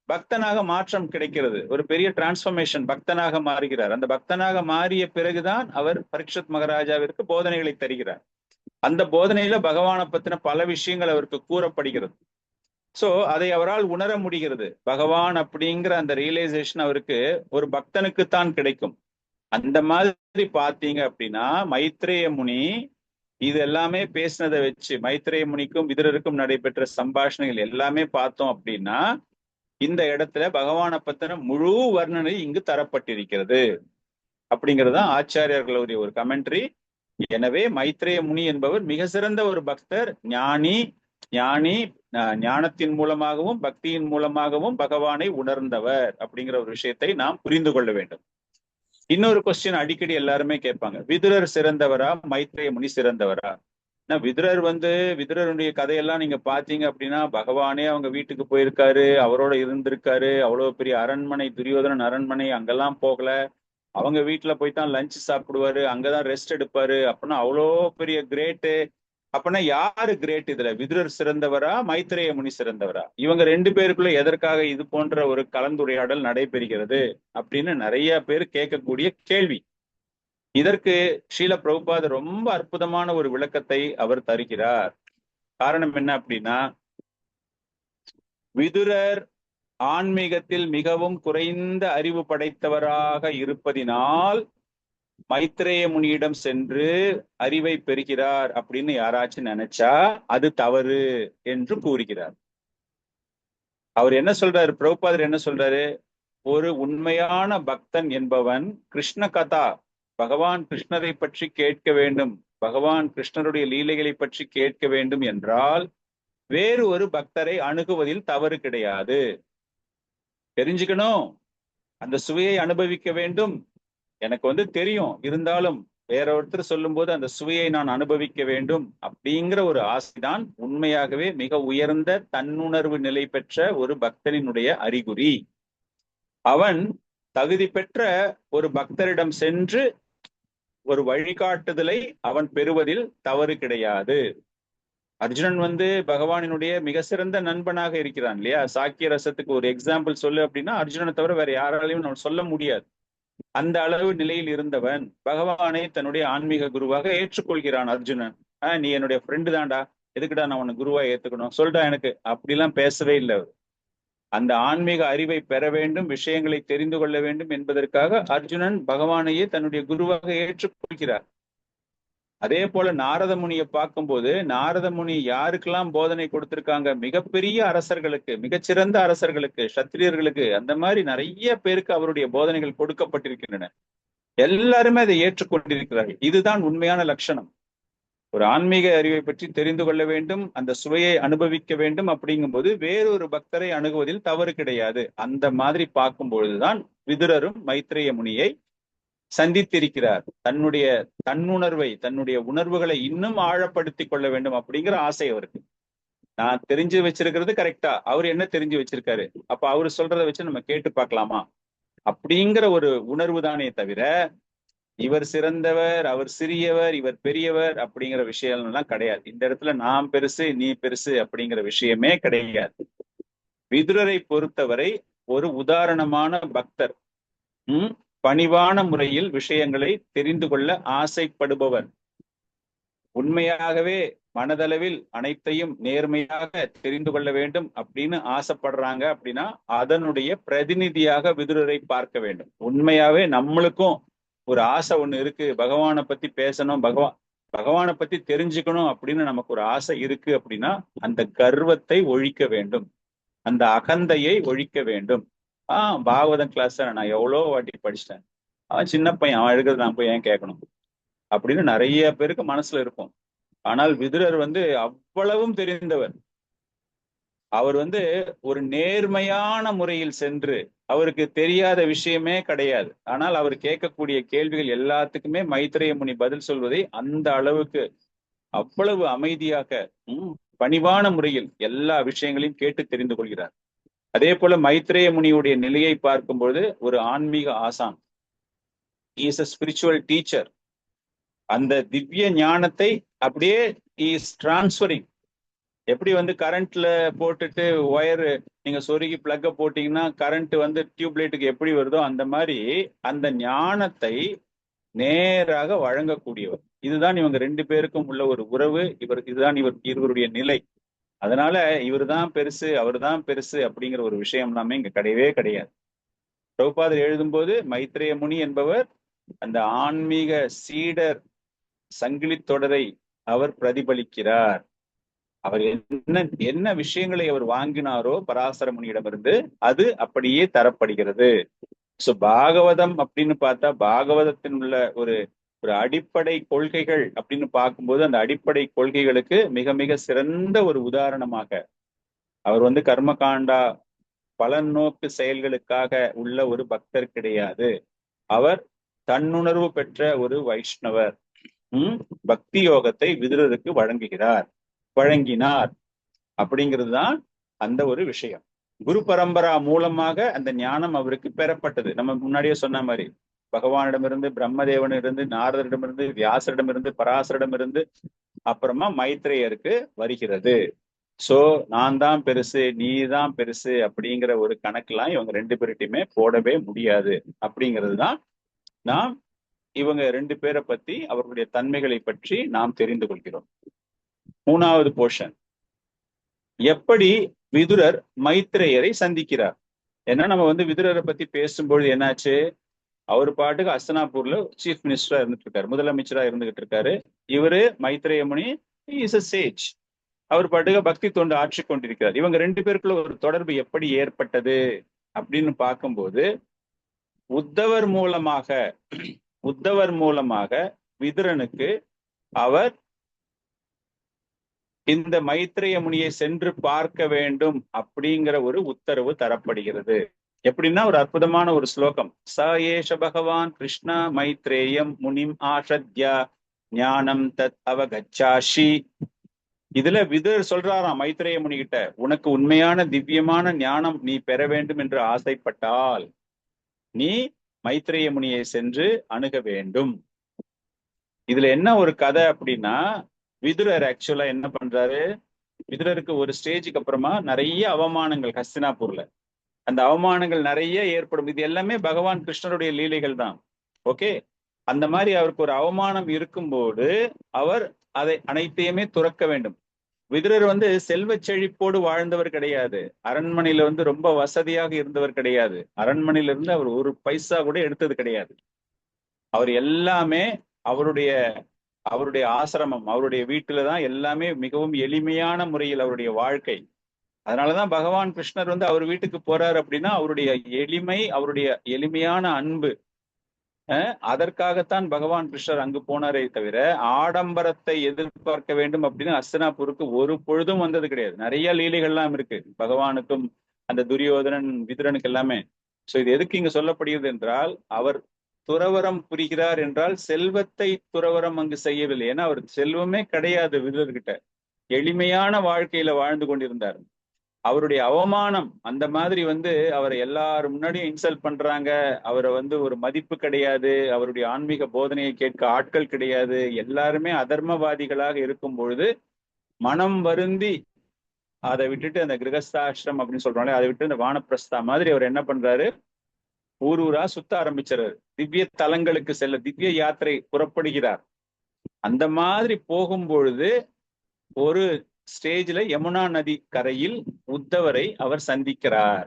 பக்தனாக மாற்றம் கிடைக்கிறது, ஒரு பெரிய டிரான்ஸ்பர்மேஷன், பக்தனாக மாறுகிறார். அந்த பக்தனாக மாறிய பிறகுதான் அவர் பரீட்சத் மகாராஜாவிற்கு போதனைகளை தருகிறார். அந்த போதனையில பகவானை பத்தின பல விஷயங்கள் அவருக்கு கூறப்படுகிறது. சோ அதை அவரால் உணர முடிகிறது. பகவான் அப்படிங்கிற அந்த ரியலைசேஷன் அவருக்கு ஒரு பக்தனுக்குத்தான் கிடைக்கும். அந்த மாதிரி பாத்தீங்க அப்படின்னா மைத்ரேய முனி இது எல்லாமே பேசினதை வச்சு, மைத்ரேய முனிக்கும் விதுரருக்கும் நடைபெற்ற சம்பாஷணைகள் எல்லாமே பார்த்தோம் அப்படின்னா இந்த இடத்துல பகவானை பத்தின முழு வர்ணனை இங்கு தரப்பட்டிருக்கிறது அப்படிங்கிறதுதான் ஆச்சாரியர்களுடைய ஒரு கமெண்ட்ரி. எனவே மைத்ரேய முனி என்பவர் மிக சிறந்த ஒரு பக்தர், ஞானி. ஞானத்தின் மூலமாகவும் பக்தியின் மூலமாகவும் பகவானை உணர்ந்தவர் அப்படிங்கிற ஒரு விஷயத்தை நாம் புரிந்து கொள்ள வேண்டும். இன்னொரு கொஸ்டின் அடிக்கடி எல்லாருமே கேட்பாங்க, விதுரர் சிறந்தவரா மைத்ரேய முனி சிறந்தவரா? விதுரருடைய கதையெல்லாம் நீங்க பாத்தீங்க அப்படின்னா, பகவானே அவங்க வீட்டுக்கு போயிருக்காரு, அவரோட இருந்திருக்காரு, அவ்வளவு பெரிய அரண்மனை, துரியோதனன் அரண்மனை, அங்கெல்லாம் போகல, அவங்க வீட்டுல போய் தான் லஞ்ச் சாப்பிடுவாரு, அங்கதான் ரெஸ்ட் எடுப்பாரு. அப்படின்னா அவ்வளோ பெரிய கிரேட்டு. அப்படின்னா யாரு கிரேட் இதுல, விதுரர் சிறந்தவரா மைத்ரேய முனி சிறந்தவரா? இவங்க 2 பேருக்குள்ள எதற்காக இது போன்ற ஒரு கலந்துரையாடல் நடைபெறுகிறது அப்படின்னு நிறைய பேர் கேட்கக்கூடிய கேள்வி. இதற்கு ஸ்ரீல பிரபுபாதர் ரொம்ப அற்புதமான ஒரு விளக்கத்தை அவர் தருகிறார். காரணம் என்ன அப்படின்னா, விதுரர் ஆன்மீகத்தில் மிகவும் குறைந்த அறிவு படைத்தவராக இருப்பதினால் மைத்ரேய முனியிடம் சென்று அறிவை பெறுகிறார் அப்படின்னு யாராச்சும் நினைச்சா அது தவறு என்று கூறுகிறார். அவர் என்ன சொல்றாரு, பிரபுபாதர் என்ன சொல்றாரு, ஒரு உண்மையான பக்தன் என்பவன் கிருஷ்ண கதா, பகவான் கிருஷ்ணரை பற்றி கேட்க வேண்டும், பகவான் கிருஷ்ணருடைய லீலைகளை பற்றி கேட்க வேண்டும் என்றால் வேறு ஒரு பக்தரை அணுகுவதில் தவறு கிடையாது. தெரிஞ்சுக்கணும், அந்த சுவையை அனுபவிக்க வேண்டும். எனக்கு தெரியும், இருந்தாலும் வேற ஒருத்தர் சொல்லும் போது அந்த சுவையை நான் அனுபவிக்க வேண்டும் அப்படிங்கிற ஒரு ஆசைதான் உண்மையாகவே மிக உயர்ந்த தன்னுணர்வு நிலை பெற்ற ஒரு பக்தனினுடைய அறிகுறி. அவன் தகுதி பெற்ற ஒரு பக்தரிடம் சென்று ஒரு வழிகாட்டுதலை அவன் பெறுவதில் தவறு கிடையாது. அர்ஜுனன் பகவானினுடைய மிக சிறந்த நண்பனாக இருக்கிறான் இல்லையா? சாக்கிய ரசத்துக்கு ஒரு எக்ஸாம்பிள் சொல்லு அப்படின்னா அர்ஜுனனை தவிர வேற யாராலையும் நம்ம சொல்ல முடியாது. அந்த அளவு நிலையில் இருந்தவன் பகவானை தன்னுடைய ஆன்மீக குருவாக ஏற்றுக்கொள்கிறான் அர்ஜுனன். நீ என்னுடைய ஃப்ரெண்டு தான்டா, எதுக்குடா நான் உன்னை குருவா ஏத்துக்கணும், சொல்றா எனக்கு, அப்படிலாம் பேசவே இல்லை. அந்த ஆன்மீக அறிவை பெற வேண்டும், விஷயங்களை தெரிந்து கொள்ள வேண்டும் என்பதற்காக அர்ஜுனன் பகவானையே தன்னுடைய குருவாக ஏற்றுக்கொள்கிறார். அதே போல நாரத முனியை பார்க்கும்போது நாரத முனி யாருக்கெல்லாம் போதனை கொடுத்திருக்காங்க? மிகப்பெரிய அரசர்களுக்கு, மிகச்சிறந்த அரசர்களுக்கு, சத்திரியர்களுக்கு, அந்த மாதிரி நிறைய பேருக்கு அவருடைய போதனைகள் கொடுக்கப்பட்டிருக்கின்றன. எல்லாருமே அதை ஏற்றுக்கொண்டிருக்கிறார்கள். இதுதான் உண்மையான லட்சணம். ஒரு ஆன்மீக அறிவை பற்றி தெரிந்து கொள்ள வேண்டும், அந்த சுவையை அனுபவிக்க வேண்டும் அப்படிங்கும்போது வேறொரு பக்தரை அணுகுவதில் தவறு கிடையாது. அந்த மாதிரி பார்க்கும் பொழுதுதான் விதுரரும் மைத்ரேய முனியை சந்தித்திருக்கிறார். தன்னுடைய தன்னுணர்வை, தன்னுடைய உணர்வுகளை இன்னும் ஆழப்படுத்தி கொள்ள வேண்டும் அப்படிங்கிற ஆசை அவருக்கு. நான் தெரிஞ்சு வச்சிருக்கிறது கரெக்டா, அவர் என்ன தெரிஞ்சு வச்சிருக்காரு, அப்ப அவரு சொல்றதை வச்சு நம்ம கேட்டு பார்க்கலாமா அப்படிங்கிற ஒரு உணர்வு தானே தவிர இவர் சிறந்தவர், அவர் சிறியவர், இவர் பெரியவர் அப்படிங்கிற விஷயம்லாம் கிடையாது. இந்த இடத்துல நாம் பெருசு நீ பெருசு அப்படிங்கிற விஷயமே கிடையாது. விதுரரை பொறுத்தவரை ஒரு உதாரணமான பக்தர், பணிவான முறையில் விஷயங்களை தெரிந்து கொள்ள ஆசைப்படுபவர், உண்மையாகவே மனதளவில் அனைத்தையும் நேர்மையாக தெரிந்து கொள்ள வேண்டும் அப்படின்னு ஆசைப்படுறாங்க அப்படின்னா அதனுடைய பிரதிநிதியாக விதுரரை பார்க்க வேண்டும். உண்மையாவே நம்மளுக்கும் ஒரு ஆசை ஒண்ணு இருக்கு, பகவானை பத்தி பேசணும், பகவானை பத்தி தெரிஞ்சுக்கணும் அப்படின்னு நமக்கு ஒரு ஆசை இருக்கு அப்படின்னா அந்த கர்வத்தை ஒழிக்க வேண்டும், அந்த அகந்தையை ஒழிக்க வேண்டும். பாகவதம் கிளாஸ் நான் எவ்வளோ வாட்டி படிச்சிட்டேன், அவன் சின்ன பையன், அவன் எழுதுறது நான் போய் ஏன் கேட்கணும் அப்படின்னு நிறைய பேருக்கு மனசுல இருக்கும். ஆனால் விதுரர் அவ்வளவும் தெரிந்தவர். அவர் ஒரு நேர்மையான முறையில் சென்று, அவருக்கு தெரியாத விஷயமே கிடையாது, ஆனால் அவர் கேட்கக்கூடிய கேள்விகள் எல்லாத்துக்குமே மைத்ரேய முனி பதில் சொல்வதை அந்த அளவுக்கு அவ்வளவு அமைதியாக பணிவான முறையில் எல்லா விஷயங்களையும் கேட்டு தெரிந்து கொள்கிறார். அதே போல மைத்ரேய முனியுடைய நிலையை பார்க்கும்போது ஒரு ஆன்மீக ஆசான், இஸ் அ ஸ்பிரிச்சுவல் டீச்சர். அந்த திவ்ய ஞானத்தை அப்படியே இஸ் டிரான்ஸ்பரிங். எப்படி கரண்ட்ல போட்டுட்டு ஒயர் நீங்க சொருகி பிளக்க போட்டீங்கன்னா கரண்ட் டியூப்லைட்டுக்கு எப்படி வருதோ அந்த மாதிரி அந்த ஞானத்தை நேராக வழங்கக்கூடியவர். இதுதான் இவங்க ரெண்டு பேருக்கும் உள்ள ஒரு உறவு. இதுதான் இருவருடைய நிலை. அதனால இவர் தான் பெருசு, அவர் தான் பெருசு அப்படிங்கிற ஒரு விஷயம் எல்லாமே இங்க கிடையவே கிடையாது. பிரபுபாதர் எழுதும்போது மைத்ரேய முனி என்பவர் அந்த ஆன்மீக சீடர் சங்கிலி தொடரை அவர் பிரதிபலிக்கிறார். அவர் என்ன விஷயங்களை அவர் வாங்கினாரோ பராசர முனியிடமிருந்து அது அப்படியே தரப்படுகிறது. சோ பாகவதம் அப்படின்னு பார்த்தா பாகவதத்தின் உள்ள ஒரு அடிப்படை கொள்கைகள் அப்படின்னு பார்க்கும்போது அந்த அடிப்படை கொள்கைகளுக்கு மிக மிக சிறந்த ஒரு உதாரணமாக அவர் கர்மகாண்டா பலன் நோக்கு செயல்களுக்காக உள்ள ஒரு பக்தர் கிடையாது. அவர் தன்னுணர்வு பெற்ற ஒரு வைஷ்ணவர். பக்தி யோகத்தை விதுரருக்கு வழங்கினார் அப்படிங்கிறது தான் அந்த ஒரு விஷயம். குரு பரம்பரா மூலமாக அந்த ஞானம் அவருக்கு பெறப்பட்டது. நம்ம முன்னாடியே சொன்ன மாதிரி பகவானிடமிருந்து, பிரம்மதேவனிடமிருந்து, நாரதரிடமிருந்து, வியாசரிடமிருந்து, பராசரிடமிருந்து, அப்புறமா மைத்ரேயருக்கு வருகிறது. சோ நான் தான் பெருசு நீ தான் பெருசு அப்படிங்கிற ஒரு கணக்கெல்லாம் இவங்க ரெண்டு பேர்கிட்டயுமே போடவே முடியாது. அப்படிங்கிறது தான் நாம் இவங்க ரெண்டு பேரை பத்தி, அவர்களுடைய தன்மைகளை பற்றி நாம் தெரிந்து கொள்கிறோம். மூணாவது போர்ஷன், எப்படி விதுரர் மைத்ரேயரை சந்திக்கிறார். ஏன்னா நம்ம விதுரரை பத்தி பேசும்பொழுது என்னாச்சு, அவர் பாட்டுக்கு அஸ்தனாபூர்ல சீஃப் மினிஸ்டரா இருந்துட்டு இருக்காரு, முதலமைச்சரா இருந்துகிட்டு இருக்காரு. இவரு மைத்ரேய முனி இஸ் அ சேஜ், அவர் பாட்டுக்கு பக்தி தொண்டு ஆற்றி கொண்டிருக்கிறார். இவங்க ரெண்டு பேருக்குள்ள ஒரு தொடர்பு எப்படி ஏற்பட்டது அப்படின்னு பார்க்கும்போது உத்தவர் மூலமாக விதுரனுக்கு அவர் இந்த மைத்ரேய முனியை சென்று பார்க்க வேண்டும் அப்படிங்கிற ஒரு உத்தரவு தரப்படுகிறது. எப்படின்னா ஒரு அற்புதமான ஒரு ஸ்லோகம். ச ஏஷ பகவான் கிருஷ்ண மைத்ரேயம் முனிம் ஆஷத்யா ஞானம் தத் அவகச்சாஷி. இதுல விதுரர் சொல்றாராம் மைத்ரேய முனி கிட்ட, உனக்கு உண்மையான திவ்யமான ஞானம் நீ பெற வேண்டும் என்று ஆசைப்பட்டால் நீ மைத்ரேய முனியை சென்று அணுக வேண்டும். இதுல என்ன ஒரு கதை அப்படின்னா, விதுரர் ஆக்சுவலா என்ன பண்றாரு, விதுரருக்கு ஒரு ஸ்டேஜுக்கு அப்புறமா நிறைய அவமானங்கள் ஹஸ்தினாபூர்ல, அந்த அவமானங்கள் நிறைய ஏற்படும். இது எல்லாமே பகவான் கிருஷ்ணருடைய லீலைகள் தான். ஓகே, அந்த மாதிரி அவருக்கு ஒரு அவமானம் இருக்கும்போது அவர் அதை அனைத்தையுமே துறக்க வேண்டும். விதுரர் செல்வ செழிப்போடு வாழ்ந்தவர் கிடையாது. அரண்மனையில ரொம்ப வசதியாக இருந்தவர் கிடையாது. அரண்மனையில இருந்து அவர் ஒரு பைசா கூட எடுத்தது கிடையாது. அவர் எல்லாமே அவருடைய அவருடைய ஆசிரமம், அவருடைய வீட்டுலதான் எல்லாமே மிகவும் எளிமையான முறையில் அவருடைய வாழ்க்கை. அதனாலதான் பகவான் கிருஷ்ணர் அவர் வீட்டுக்கு போறாரு அப்படின்னா அவருடைய எளிமை, அவருடைய எளிமையான அன்பு, அதற்காகத்தான் பகவான் கிருஷ்ணர் அங்கு போனாரே தவிர ஆடம்பரத்தை எதிர்பார்க்க வேண்டும் அப்படின்னு ஹஸ்தினாபூருக்கு ஒரு பொழுதும் வந்தது கிடையாது. நிறைய லீலைகள்லாம் இருக்கு பகவானுக்கும் அந்த துரியோதனன் விதுரனுக்கு எல்லாமே. சோ இது எதுக்கு இங்க சொல்லப்படுகிறது என்றால், அவர் துறவரம் புரிகிறார் என்றால் செல்வத்தை துறவரம் அங்கு செய்யவில்லை. ஏன்னா அவர் செல்வமே கிடையாது விதுரர்கிட்ட, எளிமையான வாழ்க்கையில வாழ்ந்து கொண்டிருந்தார். அவருடைய அவமானம் அந்த மாதிரி அவரை எல்லாரும் முன்னாடியும் இன்சல்ட் பண்றாங்க, அவரை ஒரு மதிப்பு கிடையாது, அவருடைய ஆன்மீக போதனையை கேட்க ஆட்கள் கிடையாது, எல்லாருமே அதர்மவாதிகளாக இருக்கும் பொழுது மனம் வருந்தி அதை விட்டுட்டு அந்த கிரகஸ்தாசிரம் அப்படின்னு சொல்றாங்க, அதை விட்டு அந்த வானப்பிரஸ்தா மாதிரி அவர் என்ன பண்றாரு, ஊர் ஊரா சுத்த ஆரம்பிச்சாரு. திவ்ய தலங்களுக்கு செல்ல திவ்ய யாத்திரை புறப்படுகிறார். அந்த மாதிரி போகும் பொழுது ஒரு ஸ்டேஜ்ல யமுனா நதி கரையில் உத்தவரை அவர் சந்திக்கிறார்.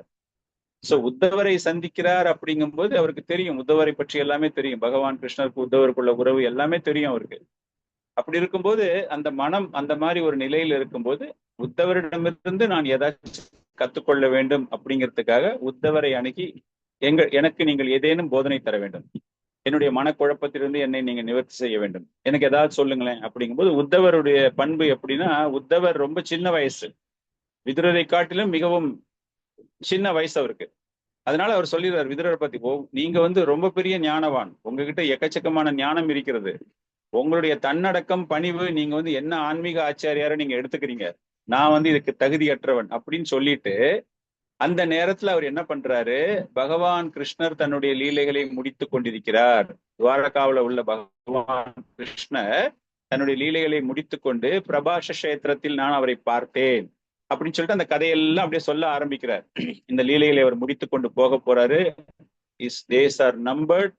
சோ உத்தவரை சந்திக்கிறார் அப்படிங்கும்போது அவருக்கு தெரியும், உத்தவரை பற்றி எல்லாமே தெரியும், பகவான் கிருஷ்ணருக்கு உத்தவருக்குள்ள உறவு எல்லாமே தெரியும் அவருக்கு. அப்படி இருக்கும்போது அந்த மனம் அந்த மாதிரி ஒரு நிலையில இருக்கும்போது உத்தவரிடமிருந்து நான் ஏதாச்சும் கத்துக்கொள்ள வேண்டும் அப்படிங்கிறதுக்காக உத்தவரை அணுகி, எனக்கு நீங்கள் ஏதேனும் போதனை தர வேண்டும், என்னுடைய மனக்குழப்பத்திலிருந்து என்னை நீங்க நிவர்த்தி செய்ய வேண்டும், எனக்கு ஏதாவது சொல்லுங்களேன் அப்படிங்கும்போது உத்தவருடைய பண்பு எப்படின்னா, உத்தவர் ரொம்ப சின்ன வயசு, விதுரரை காட்டிலும் மிகவும் சின்ன வயசு அவருக்கு. அதனால அவர் சொல்லிடுறார் விதுரரை பத்தி, நீங்க ரொம்ப பெரிய ஞானவான், உங்ககிட்ட எக்கச்சக்கமான ஞானம் இருக்கிறது, உங்களுடைய தன்னடக்கம் பணிவு, நீங்க என்ன ஆன்மீக ஆச்சாரியார நீங்க எடுத்துக்கிறீங்க, நான் இதுக்கு தகுதியற்றவன் அப்படின்னு சொல்லிட்டு அந்த நேரத்துல அவர் என்ன பண்றாரு, பகவான் கிருஷ்ணர் தன்னுடைய லீலைகளை முடித்து கொண்டிருக்கிறார். துவாரகாவுல உள்ள பகவான் கிருஷ்ணர் தன்னுடைய லீலைகளை முடித்து கொண்டு பிரபாஷ கஷேத்திரத்தில் நான் அவரை பார்த்தேன் அப்படின்னு சொல்லிட்டு அந்த கதையெல்லாம் அப்படியே சொல்ல ஆரம்பிக்கிறார். இந்த லீலைகளை அவர் முடித்து கொண்டு போக போறாரு, இஸ் டேஸ் ஆர் நம்பர்ட்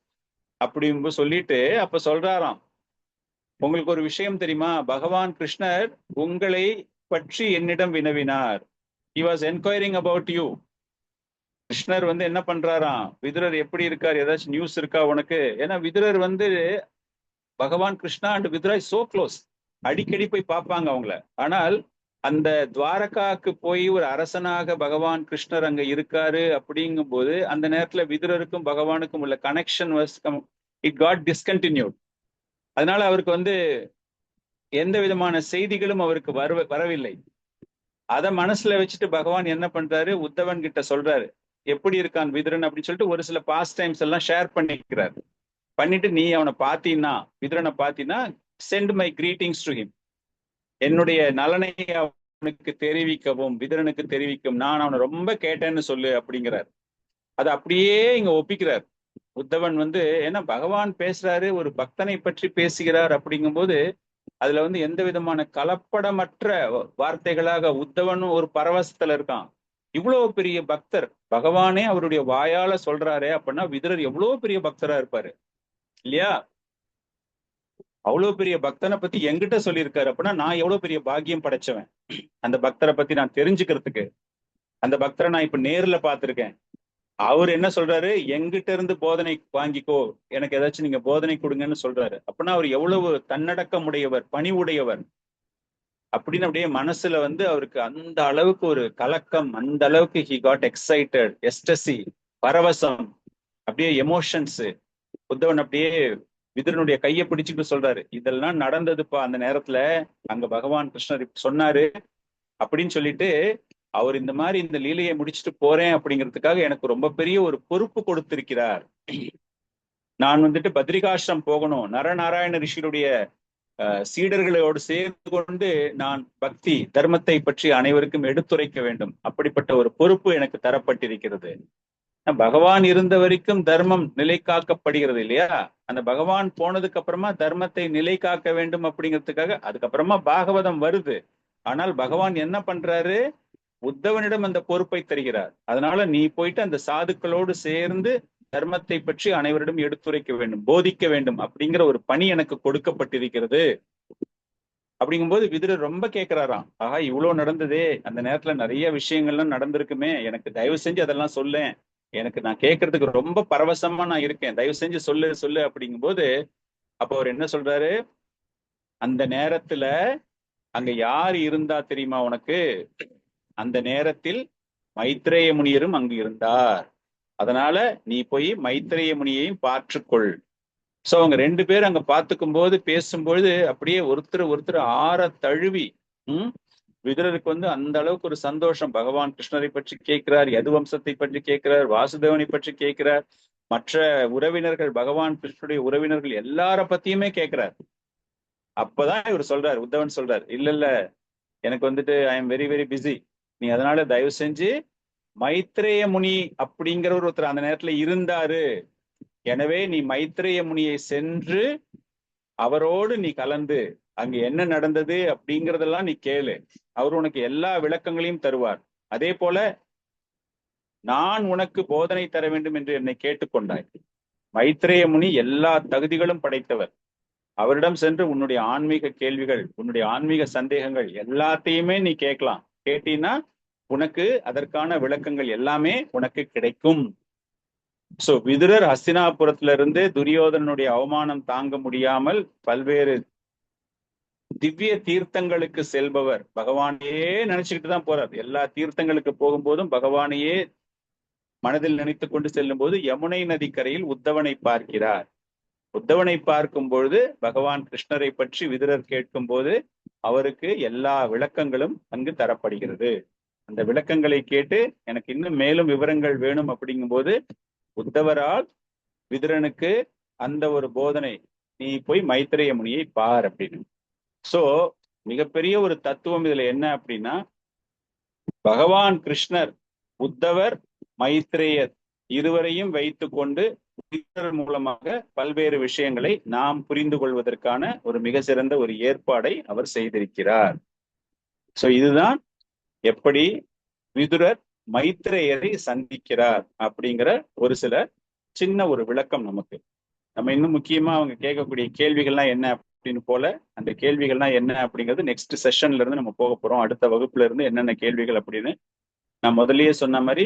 அப்படின்னு சொல்லிட்டு அப்ப சொல்றாராம், உங்களுக்கு ஒரு விஷயம் தெரியுமா, பகவான் கிருஷ்ணர் உங்களை பற்றி என்னிடம் வினவினார். He was enquiring about you. கிருஷ்ணர் என்ன பண்றாராம், விதுரர் எப்படி இருக்கார், ஏதாச்சும் நியூஸ் இருக்கா உனக்கு? ஏன்னா விதுரர் பகவான் Krishna and Vidura so close, அடிக்கடி போய் பார்ப்பாங்க அவங்கள. ஆனால் அந்த துவாரகாக்கு போய் ஒரு அரசனாக பகவான் கிருஷ்ணர் அங்க இருக்காரு அப்படிங்கும் போது அந்த நேரத்துல விதுரருக்கும் பகவானுக்கும் உள்ள கனெக்ஷன் இட் காட் டிஸ்கண்டினியூட். அதனால அவருக்கு எந்த விதமான செய்திகளும் அவருக்கு வரவில்லை. அதை மனசுல வச்சுட்டு பகவான் என்ன பண்றாரு, உத்தவன் கிட்ட சொல்றாரு எப்படி இருக்கான் விதுரன் அப்படின்னு சொல்லிட்டு ஒரு சில பாஸ்ட் டைம்ஸ் எல்லாம் ஷேர் பண்ணிக்கிறார். பண்ணிட்டு, நீ அவனை பாத்தீன்னா, விதுரனை பாத்தீங்கன்னா, send my greetings to him, என்னுடைய நலனை அவனுக்கு தெரிவிக்கவும் விதுரனுக்கு தெரிவிக்கும், நான் அவனை ரொம்ப கேட்டேன்னு சொல்லு அப்படிங்கிறார். அதை அப்படியே இங்க ஒப்பிக்கிறார் உத்தவன். ஏன்னா பகவான் பேசுறாரு, ஒரு பக்தனை பற்றி பேசுகிறார் அப்படிங்கும்போது அதுல எந்த விதமான கலப்படமற்ற வார்த்தைகளாக உத்தவனும் ஒரு பரவசத்துல இருக்கான். இவ்வளவு பெரிய பக்தர், பகவானே அவருடைய வாயால சொல்றாரே அப்படின்னா விதுரர் எவ்வளவு பெரிய பக்தரா இருப்பாரு இல்லையா? அவ்வளவு பெரிய பக்தனை பத்தி என்கிட்ட சொல்லியிருக்காரு அப்படின்னா நான் எவ்வளவு பெரிய பாக்கியம் படைச்சவன், அந்த பக்தரை பத்தி நான் தெரிஞ்சுக்கிறதுக்கு. அந்த பக்தரை நான் இப்ப நேர்ல பார்த்திருக்கேன். அவர் என்ன சொல்றாரு, எங்கிட்ட இருந்து போதனை வாங்கிக்கோ, எனக்கு ஏதாச்சும் நீங்க போதனை கொடுங்கன்னு சொல்றாரு. அப்படின்னா அவர் எவ்வளவு தன்னடக்கம் உடையவர், பணிவுடையவர் அப்படின்னு அப்படியே மனசுல அவருக்கு அந்த அளவுக்கு ஒரு கலக்கம், அந்த அளவுக்கு ஹி காட் எக்ஸைட்டட், எஸ்டசி, பரவசம், அப்படியே எமோஷன்ஸ். உத்தவன் அப்படியே விதுரனுடைய கையை பிடிச்சுட்டு சொல்றாரு, இதெல்லாம் நடந்ததுப்பா அந்த நேரத்துல, அங்க பகவான் கிருஷ்ணர் சொன்னாரு அப்படின்னு சொல்லிட்டு அவர் இந்த மாதிரி இந்த லீலையை முடிச்சுட்டு போறேன் அப்படிங்கிறதுக்காக எனக்கு ரொம்ப பெரிய ஒரு பொறுப்பு கொடுத்திருக்கிறார். நான் வந்துட்டு பத்ரிகாசிரம் போகணும், நரநாராயண ரிஷியுடைய சீடர்களோடு சேர்ந்து கொண்டு நான் பக்தி தர்மத்தை பற்றி அனைவருக்கும் எடுத்துரைக்க வேண்டும். அப்படிப்பட்ட ஒரு பொறுப்பு எனக்கு தரப்பட்டிருக்கிறது. பகவான் இருந்த வரைக்கும் தர்மம் நிலை காக்கப்படுகிறது இல்லையா? அந்த பகவான் போனதுக்கு அப்புறமா தர்மத்தை நிலை காக்க வேண்டும் அப்படிங்கிறதுக்காக அதுக்கப்புறமா பாகவதம் வருது. ஆனால் பகவான் என்ன பண்றாரு? உத்தவனிடம் அந்த பொறுப்பை தருகிறார். அதனால நீ போயிட்டு அந்த சாதுக்களோடு சேர்ந்து தர்மத்தை பற்றி அனைவரிடம் எடுத்துரைக்க வேண்டும், போதிக்க வேண்டும் அப்படிங்கிற ஒரு பணி எனக்கு கொடுக்கப்பட்டிருக்கிறது. அப்படிங்கும்போது விதுரர் ரொம்ப கேட்கிறாராம், ஆஹா இவ்வளவு நடந்ததே, அந்த நேரத்துல நிறைய விஷயங்கள்லாம் நடந்திருக்குமே, எனக்கு தயவு செஞ்சு அதெல்லாம் சொல்லேன், எனக்கு நான் கேட்கறதுக்கு ரொம்ப பரவசமா நான் இருக்கேன், தயவு செஞ்சு சொல்லு சொல்லு அப்படிங்கும்போது அப்ப அவர் என்ன சொல்றாரு? அந்த நேரத்துல அங்க யார் இருந்தா தெரியுமா உனக்கு? அந்த நேரத்தில் மைத்ரேய முனியரும் அங்கு இருந்தார். அதனால நீ போய் மைத்ரேய முனியையும் பார்த்துக்கொள். சோ அவங்க ரெண்டு பேரும் அங்க பார்த்துக்கும் போது பேசும்பொழுது அப்படியே ஒருத்தர் ஆற தழுவி விதுரருக்கு அந்த அளவுக்கு ஒரு சந்தோஷம். பகவான் கிருஷ்ணரை பற்றி கேட்கிறார், யது வம்சத்தை பற்றி கேட்கிறார், வாசுதேவனை பற்றி கேட்கிறார், மற்ற உறவினர்கள், பகவான் கிருஷ்ணனுடைய உறவினர்கள் எல்லார பத்தியுமே கேட்கிறார். அப்பதான் இவர் சொல்றார், உத்தவன் சொல்றார், இல்ல எனக்கு I am very very busy, நீ அதனால தயவு செஞ்சு மைத்ரேய முனி அப்படிங்கிற ஒருத்தர் அந்த நேரத்துல இருந்தாரு, எனவே நீ மைத்ரேய முனியை சென்று அவரோடு நீ கலந்து அங்க என்ன நடந்தது அப்படிங்கறதெல்லாம் நீ கேளு, அவர் உனக்கு எல்லா விளக்கங்களையும் தருவார். அதே போல நான் உனக்கு போதனை தர வேண்டும் என்று என்னை கேட்டுக்கொண்டாய். மைத்ரேய முனி எல்லா தகுதிகளும் படைத்தவர். அவரிடம் சென்று உன்னுடைய ஆன்மீக கேள்விகள், உன்னுடைய ஆன்மீக சந்தேகங்கள் எல்லாத்தையுமே நீ கேட்கலாம். கேட்டீன்னா உனக்கு அதற்கான விளக்கங்கள் எல்லாமே உனக்கு கிடைக்கும். சோ விதுரர் ஹஸ்தினாபுரத்துல இருந்து துரியோதனனுடைய அவமானம் தாங்க முடியாமல் பல்வேறு திவ்ய தீர்த்தங்களுக்கு செல்பவர். பகவானையே நினைச்சுக்கிட்டு தான் போறார். எல்லா தீர்த்தங்களுக்கு போகும்போதும் பகவானையே மனதில் நினைத்து கொண்டு செல்லும் போது யமுனை நதிக்கரையில் உத்தவனை பார்க்கிறார். உத்தவனை பார்க்கும் பொழுது பகவான் கிருஷ்ணரை பற்றி விதுரர் கேட்கும் போது அவருக்கு எல்லா விளக்கங்களும் அங்கு தரப்படுகிறது. அந்த விளக்கங்களை கேட்டு எனக்கு இன்னும் மேலும் விவரங்கள் வேணும் அப்படிங்கும் போது உத்தவரால் விதுரனுக்கு அந்த ஒரு போதனை, நீ போய் மைத்ரேய முனியை பார் அப்படின்னு. சோ மிகப்பெரிய ஒரு தத்துவம் இதுல என்ன அப்படின்னா, பகவான் கிருஷ்ணர், உத்தவர், மைத்ரேயர் இருவரையும் வைத்து கொண்டு மூலமாக பல்வேறு விஷயங்களை நாம் புரிந்து கொள்வதற்கான ஒரு மிக சிறந்த ஒரு ஏற்பாடை அவர் செய்திருக்கிறார். சோ இதுதான் எப்படி விதுரர் மைத்ரேயரை சந்திக்கிறார் அப்படிங்கிற ஒரு சில சின்ன ஒரு விளக்கம். நமக்கு நம்ம இன்னும் முக்கியமா அவங்க கேட்கக்கூடிய கேள்விகள்லாம் என்ன அப்படின்னு போல அந்த கேள்விகள்லாம் என்ன அப்படிங்கிறது நெக்ஸ்ட் செஷன்ல இருந்து நம்ம போக போறோம். அடுத்த வகுப்புல இருந்து என்னென்ன கேள்விகள் அப்படின்னு நான் முதல்லயே சொன்ன மாதிரி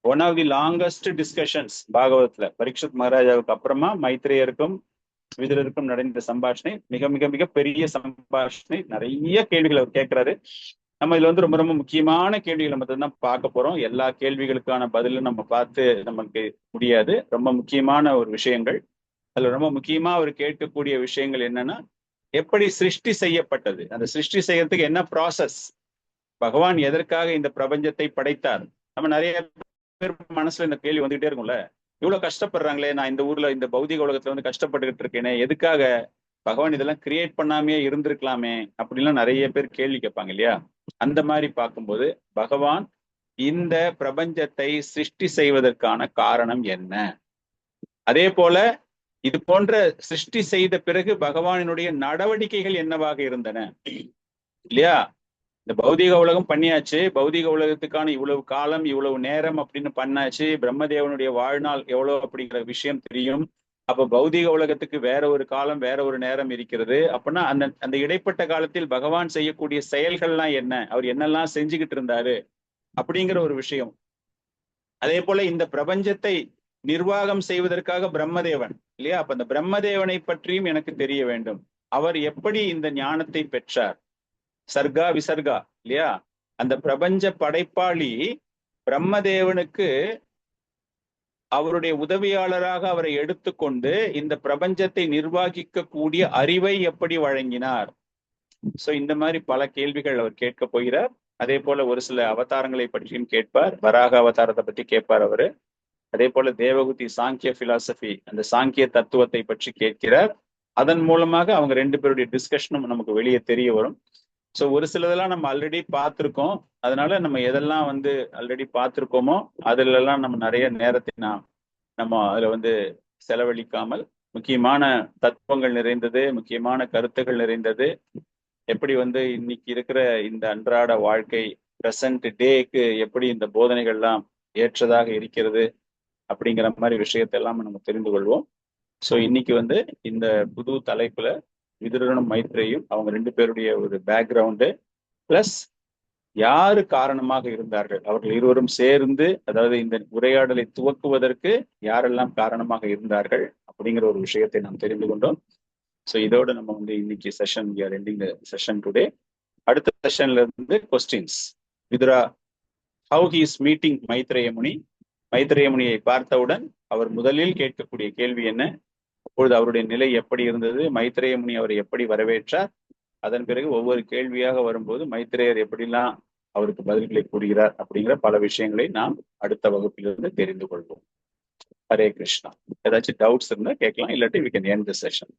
one of the longest discussions பாகவதத்துல பரீட்சித் மகாராஜாவுக்கு அப்புறமா மைத்ரேயருக்கும் விதுரருக்கும் நடந்த சம்பாஷணை மிக மிக மிக பெரிய சம்பாஷணை. நிறைய கேள்விகள் அவர் கேட்கிறாரு. நம்ம இதுல ரொம்ப ரொம்ப முக்கியமான கேள்விகளை மட்டும்தான் பார்க்க போறோம். எல்லா கேள்விகளுக்கான பதிலும் நம்ம பார்த்து நமக்கு முடியாது. ரொம்ப முக்கியமான ஒரு விஷயங்கள் அதுல ரொம்ப முக்கியமா அவர் கேட்கக்கூடிய விஷயங்கள் என்னன்னா, எப்படி சிருஷ்டி செய்யப்பட்டது, அந்த சிருஷ்டி செய்யறதுக்கு என்ன ப்ராசஸ், பகவான் எதற்காக இந்த பிரபஞ்சத்தை படைத்தார். நம்ம நிறைய பேர் மனசுல இந்த கேள்வி வந்துகிட்டே இருக்கும்ல, இவ்வளவு கஷ்டப்படுறாங்களே, நான் இந்த ஊர்ல இந்த பௌதிக உலகத்துல கஷ்டப்பட்டுக்கிட்டு இருக்கேனே, எதுக்காக பகவான் இதெல்லாம் கிரியேட் பண்ணாமே இருந்திருக்கலாமே அப்படின்லாம் நிறைய பேர் கேள்வி கேட்பாங்க இல்லையா? அந்த மாதிரி பார்க்கும்போது பகவான் இந்த பிரபஞ்சத்தை சிருஷ்டி செய்வதற்கான காரணம் என்ன, அதே போல இது போன்ற சிருஷ்டி செய்த பிறகு பகவானினுடைய நடவடிக்கைகள் என்னவாக இருந்தன இல்லையா? இந்த பௌதிக உலகம் பண்ணியாச்சு, பௌதிக உலகத்துக்கான இவ்வளவு காலம் இவ்வளவு நேரம் அப்படின்னு பண்ணாச்சு, பிரம்மதேவனுடைய வாழ்நாள் எவ்வளவு அப்படிங்கிற விஷயம் தெரியும். அப்ப பௌதிக உலகத்துக்கு வேற ஒரு காலம் வேற ஒரு நேரம் இருக்கிறது. அப்படின்னா அந்த அந்த இடைப்பட்ட காலத்தில் பகவான் செய்யக்கூடிய செயல்கள்லாம் என்ன, அவர் என்னெல்லாம் செஞ்சுக்கிட்டு இருந்தாரு அப்படிங்கிற ஒரு விஷயம். அதே போல இந்த பிரபஞ்சத்தை நிர்வாகம் செய்வதற்காக பிரம்மதேவன் இல்லையா? அப்ப அந்த பிரம்மதேவனை பற்றியும் எனக்கு தெரிய வேண்டும். அவர் எப்படி இந்த ஞானத்தை பெற்றார், சர்கா விசர்கா இல்லையா? அந்த பிரபஞ்ச படைப்பாளி பிரம்மதேவனுக்கு அவருடைய உதவியாளராக அவரை எடுத்துக்கொண்டு இந்த பிரபஞ்சத்தை நிர்வகிக்க கூடிய அறிவை எப்படி வழங்கினார். சோ இந்த மாதிரி பல கேள்விகள் அவர் கேட்க போகிறார். அதே போல ஒரு சில அவதாரங்களை பற்றியும் கேட்பார். வராக அவதாரத்தை பற்றி கேட்பார் அவரு. அதே போல தேவகுதி சாங்கிய பிலாசபி, அந்த சாங்கிய தத்துவத்தை பற்றி கேட்கிறார். அதன் மூலமாக அவங்க ரெண்டு பேருடைய டிஸ்கஷனும் நமக்கு வெளியே தெரிய வரும். ஸோ ஒரு சிலதெல்லாம் நம்ம ஆல்ரெடி பார்த்துருக்கோம். அதனால நம்ம எதெல்லாம் ஆல்ரெடி பார்த்துருக்கோமோ அதுல எல்லாம் நம்ம நிறைய நேரத்தை நம்ம அதுல செலவழிக்காமல் முக்கியமான தத்துவங்கள் நிறைந்தது, முக்கியமான கருத்துகள் நிறைந்தது, எப்படி இன்னைக்கு இருக்கிற இந்த அன்றாட வாழ்க்கை பிரசன்ட் டேக்கு எப்படி இந்த போதனைகள்லாம் ஏற்றதாக இருக்கிறது அப்படிங்கிற மாதிரி விஷயத்தெல்லாம் நம்ம தெரிந்து கொள்வோம். ஸோ இன்னைக்கு இந்த புது தலைப்புல விதுரனும் மைத்ரேயும் அவங்க ரெண்டு பேருடைய ஒரு பேக்ரவுண்டு பிளஸ் யாரு காரணமாக இருந்தார்கள், அவர்கள் இருவரும் சேர்ந்து, அதாவது இந்த உரையாடலை துவக்குவதற்கு யாரெல்லாம் காரணமாக இருந்தார்கள் அப்படிங்கிற ஒரு விஷயத்தை நாம் தெரிந்து கொண்டோம். ஸோ இதோட நம்ம இன்னைக்கு செஷன் எண்டிங் செஷன் டுடே. அடுத்த செஷன்ல இருந்து questions. Vidura how he is meeting Maitreya Muni, Maitreya முனியை பார்த்தவுடன் அவர் முதலில் கேட்கக்கூடிய கேள்வி என்ன, அப்பொழுது அவருடைய நிலை எப்படி இருந்தது, மைத்ரேய முனி அவரை எப்படி வரவேற்றார், அதன் பிறகு ஒவ்வொரு கேள்வியாக வரும்போது மைத்ரேயர் எப்படிலாம் அவருக்கு பதில்களை கூறுகிறார் அப்படிங்கிற பல விஷயங்களை நாம் அடுத்த வகுப்பிலிருந்து தெரிந்து கொள்வோம். ஹரே கிருஷ்ணா. ஏதாச்சும் டவுட்ஸ் இருந்தா கேட்கலாம், இல்லாட்டி we can end the session.